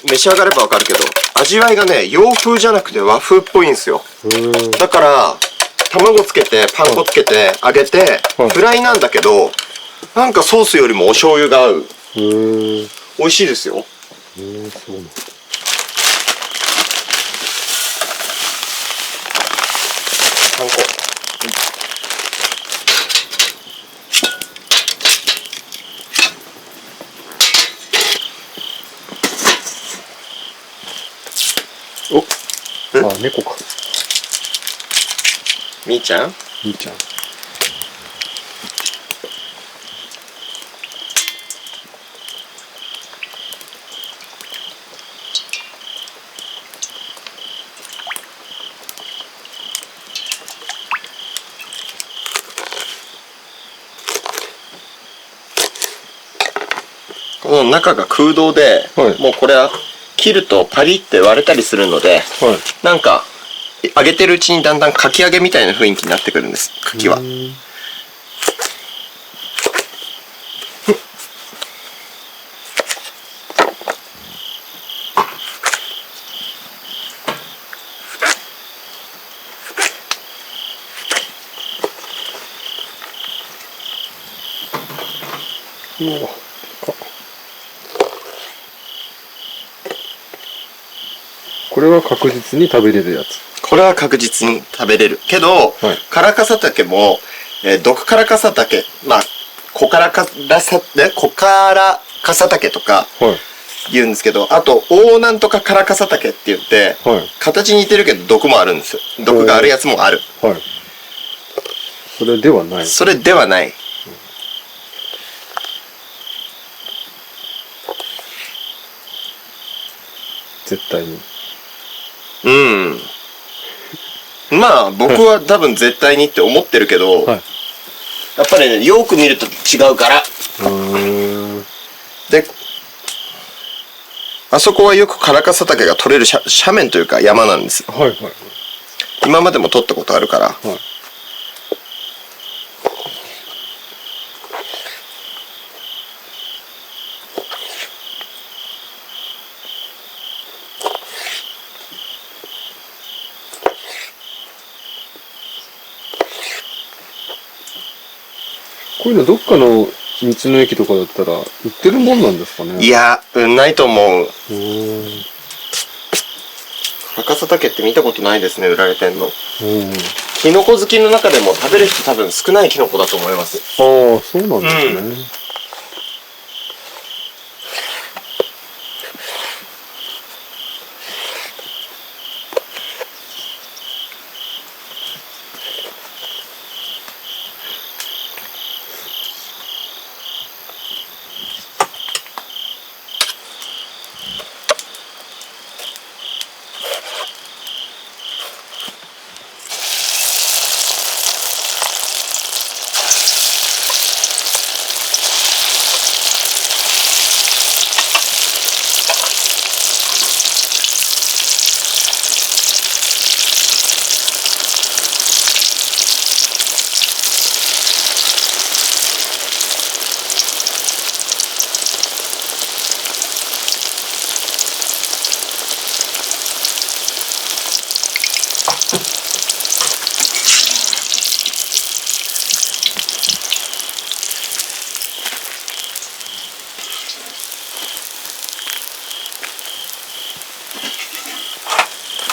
召し上がればわかるけど、味わいがね、洋風じゃなくて和風っぽいんですよ。だから卵つけてパン粉つけて揚げて、はいフライなんだけど、なんかソースよりもお醤油が合う。美味しいですよ。そうなんだ。パン粉。あ、猫か。みーちゃん？みーちゃん。この中が空洞で、はいもうこれは切るとパリって割れたりするので、はい。なんか揚げてるうちにだんだんかき揚げみたいな雰囲気になってくるんです、茎は。これは確実に食べれるやつ。これは確実に食べれるけど、カラカサタケも、毒カラカサタケ、まあコカラカサタケとかはい。言うんですけど、あと大なんとかカラカサタケって言って、はい。形似てるけど毒もあるんですよ。毒があるやつもある。はい。それではない。それではない。絶対に。うん。まあ僕は多分絶対にって思ってるけど、はい。やっぱりね、よく見ると違うから。で、あそこはよくカラカサタケが取れる斜面というか山なんです。はいはい。今までも取ったことあるから。はい。こういうのどっかの道の駅とかだったら売ってるもんなんですかね。いや、ないと思う。カラカサタケって見たことないですね、売られてんの。キノコ好きの中でも食べる人多分少ないキノコだと思います。ああ、そうなんですね。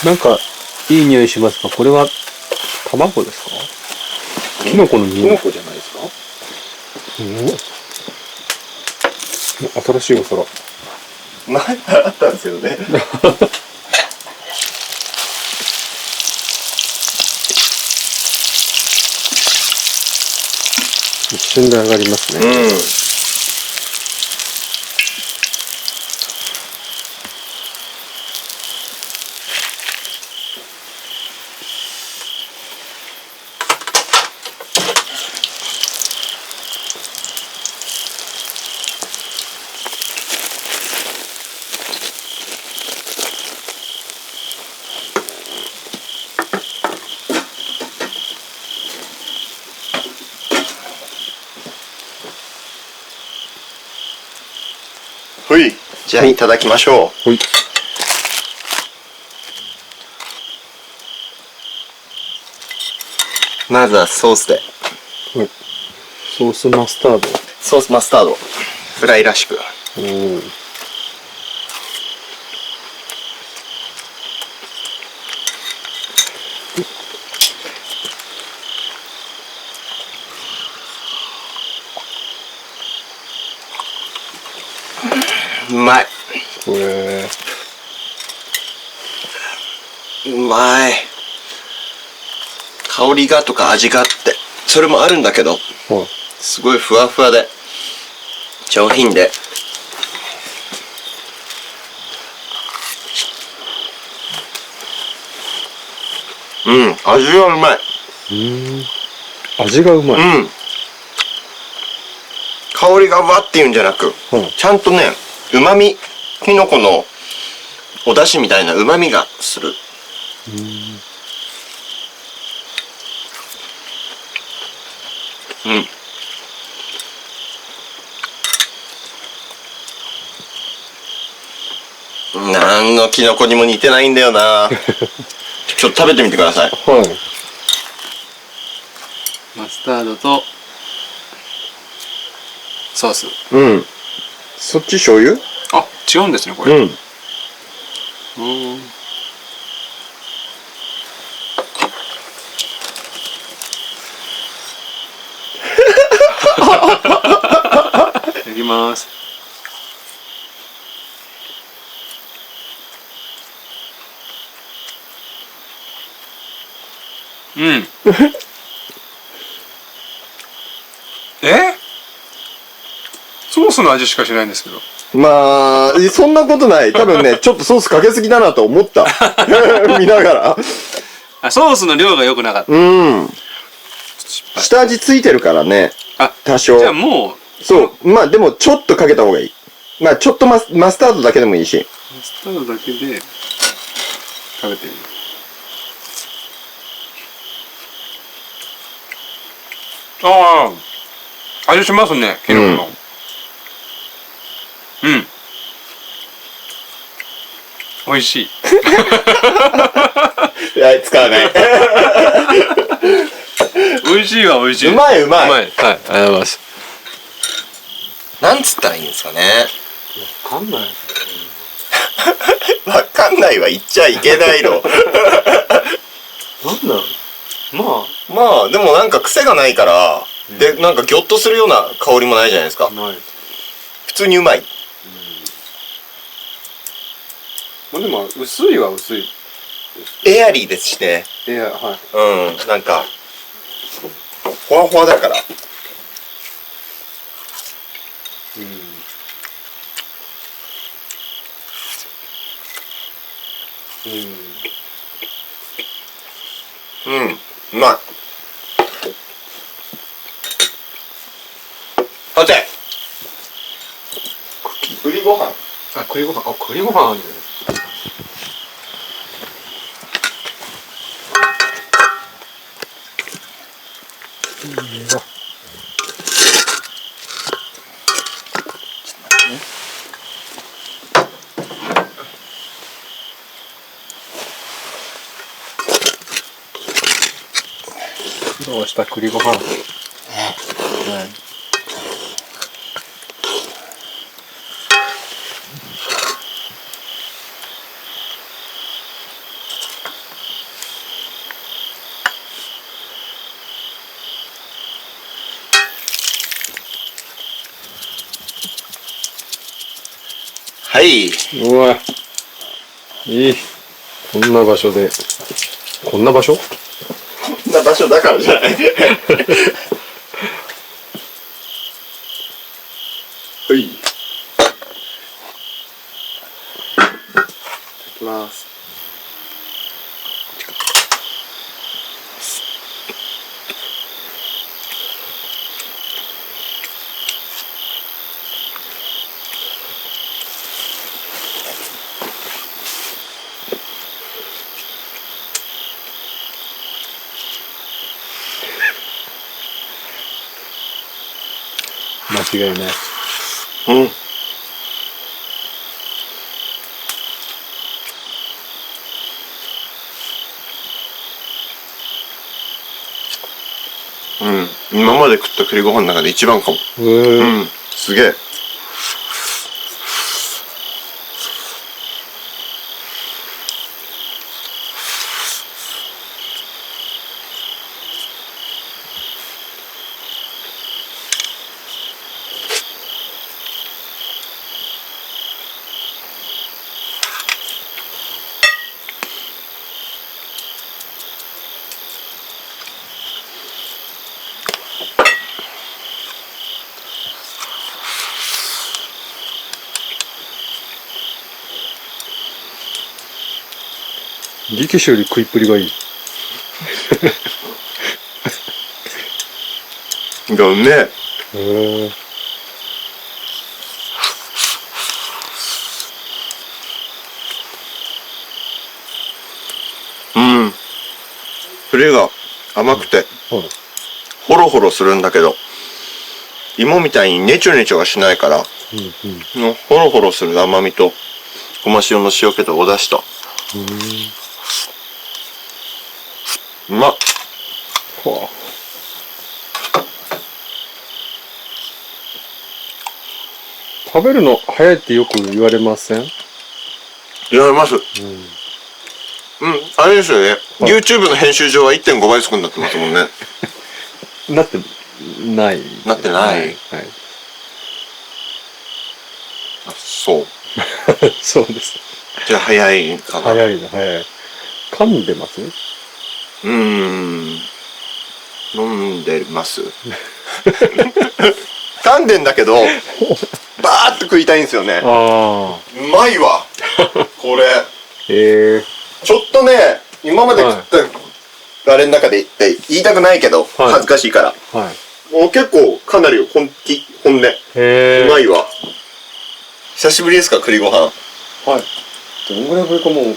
なんか、いい匂いしますが、これは、卵ですか？キノコの匂い。キノコじゃないですか？新しいお皿。前からあったんですよね。一瞬で上がりますね。はい。じゃあいただきましょう。はい。まずはソースで。はい。ソースマスタード。ソースマスタード。フライらしく。おー。うまい。うまい。香りがとか味があって、それもあるんだけど、すごいふわふわで、上品で。味がうまい。味がうまい。香りがわっていうんじゃなく、ちゃんとね、旨味、キノコのお出汁みたいな旨味がする。なんのキノコにも似てないんだよな。ちょっと食べてみてください。はい。マスタードとソース。そっち醤油？あ、違うんですね、これ。いただきます。ソースの味しかしないんですけど。まあ、そんなことない。多分ね、ちょっとソースかけすぎだなと思った。見ながら。ソースの量が良くなかった。下味ついてるからね。多少。じゃあもう。そう。まあでもちょっとかけた方がいい。まあちょっとマスタードだけでもいいし。マスタードだけで食べてみる。味しますね、キノコの。美味しい。いや、使わない。美味しいは美味しい。うまい。はい、ありがとうございます。なんつったらいいんですかね。わかんない。わかんないは言っちゃいけないの。なんだろう。まあ、でもなんか癖がないから、で、なんかギョッとするような香りもないじゃないですか。普通にうまい。まあでも、薄いは薄い。エアリーですしね。なんか、ほわほわだから。うまい。さて、栗ご飯。栗ご飯。栗ご飯あるね。どうした栗ご飯。はい。うわ。いい。こんな場所で。こんな場所？こんな場所だからじゃない。はい。いただきます。間違いない。今まで食った栗ご飯の中で一番かも。すげえ。力士より食いっぷりがいい。いや、うめえ。栗が甘くて、ホロホロするんだけど、芋みたいにネチョネチョはしないから、ホロホロする甘みと、ごま塩の塩気とお出汁と。うまっ。食べるの早いってよく言われません？言われます。あれですよね。YouTube の編集上は 1.5 倍速になってますもんね。なってない。なってない。あ、そう。そうです。じゃあ早いかな。早い。噛んでます？飲んでます。噛んでんだけど、バーッと食いたいんですよね。うまいわ。これ。ちょっとね、今まで食ったあれの中で言いたくないけど、恥ずかしいから。もう結構かなり本音。うまいわ。久しぶりですか、栗ご飯。どんぐらいぶりかもう。い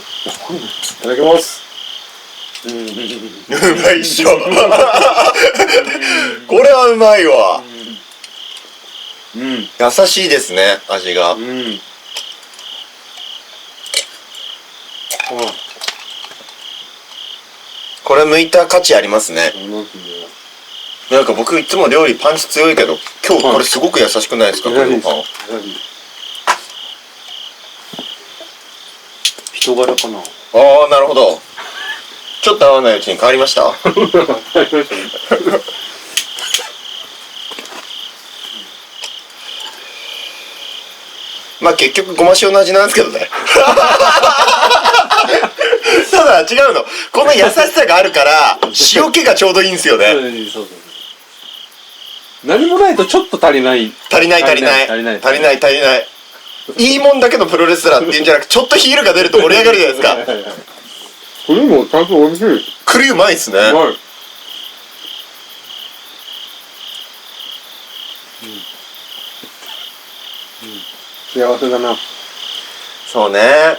ただきます。うまいっしょ。これはうまいわ。優しいですね、味が。これ剥いた価値ありますね。なんか僕いつも料理パンチ強いけど、今日これすごく優しくないですか、栗ご飯。人柄かな。ああ、なるほど。ちょっと合わないうちに変わりました。まあ結局ごま塩の味なんですけどね。ただ違うの。この優しさがあるから塩気がちょうどいいんですよね。何もないとちょっと足りない。足りない。いいもんだけのプロレスラーっていうんじゃなくて、ちょっとヒールが出ると盛り上がるじゃないですか。栗もちゃんと美味しい。栗うまいっすね。幸せだな。そうね。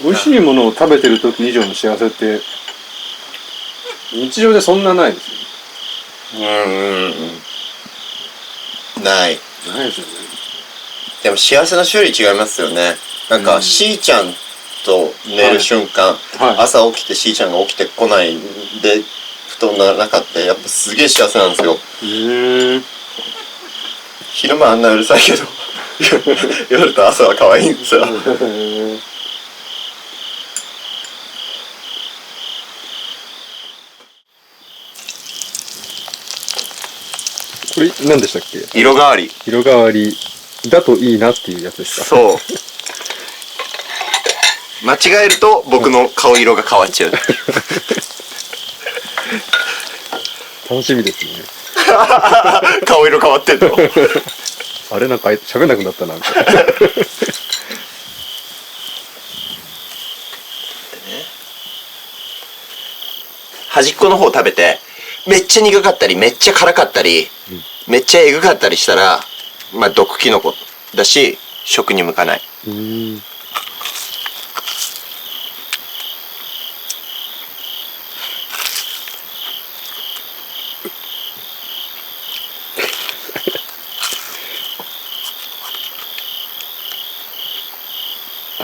美味しいものを食べてる時以上の幸せって日常でそんなないですよね。ないですよね。でも幸せの種類違いますよね。なんかしーちゃんと寝る瞬間、朝起きてしーちゃんが起きてこないで布団の中ってやっぱすげえ幸せなんですよ。昼間あんなうるさいけど夜と朝は可愛いんですよ。これ何でしたっけ？色変わり。色変わり。だといいなっていうやつですか。そう。間違えると僕の顔色が変わっちゃう。楽しみですね。顔色変わってんの。あれなんか喋んなくなったなみたいな。端っこの方食べてめっちゃ苦かったりめっちゃ辛かったり、めっちゃえぐかったりしたらまあ毒キノコだし食に向かない。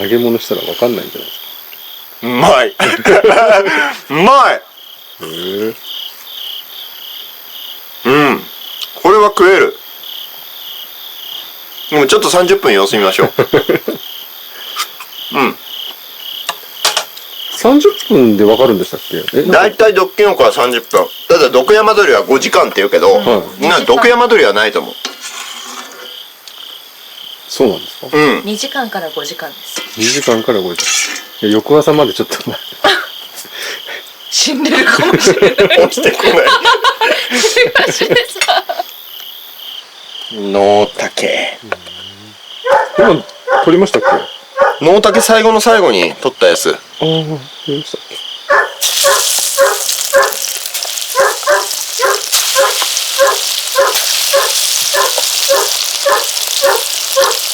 揚げ物したら分かんないんじゃないですか。うまい。うまい。うん。これは食える。でもちょっと30分様子見ましょう。うん。30分で分かるんでしたっけ？だいたい毒キノコは30分。ただ毒山鳥は5時間って言うけど、毒山鳥はないと思う。そうなんですか？うん。2時間から5時間です。2時間から5時間。翌朝までちょっと死んでるかもしれない。起きてこない。ノウタケ。今撮りましたっけ？ノウタケ最後の最後に撮ったやつ。ああ、撮りましたっけ？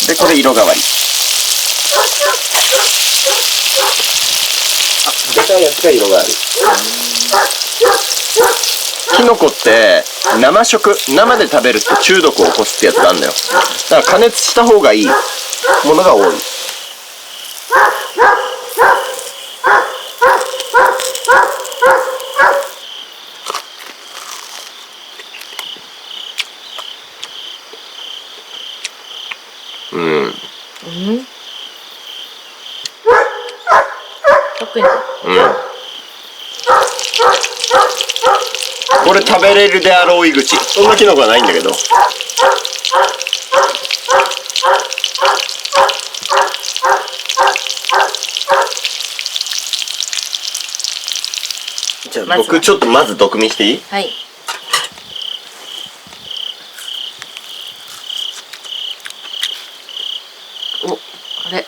で、これ色変わり。でかいやつが色変わり。キノコって生で食べると中毒を起こすってやつがあるんだよ。だから加熱した方がいいものが多い。特に。これ食べれるであろう井口。そんなキノコはないんだけど。じゃあ僕ちょっとまず毒味していい？はい。お、あれ。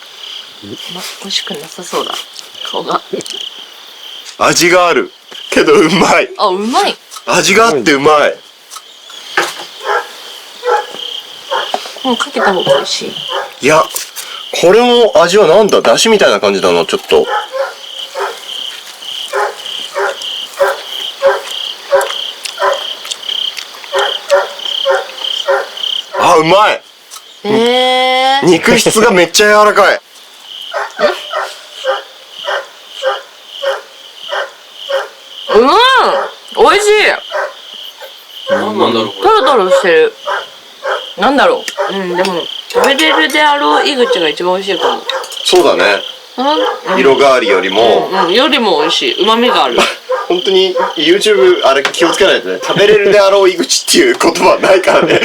美味しくなさそうだ。顔が。味がある。けどうまい。あ、うまい。味があってうまい。もうかけた方が美味しい。いや、これも味はなんだ、出汁みたいな感じだな、ちょっと。あ、うまい。肉質がめっちゃ柔らかい。美味しい。なんだろう、トロトロしてる。なんだろう。でも食べれるであろう井口が一番美味しいかも。そうだね。色変わりよりも、よりも美味しい。旨味がある。本当に YouTube あれ気をつけないとね。食べれるであろう井口っていう言葉はないからね。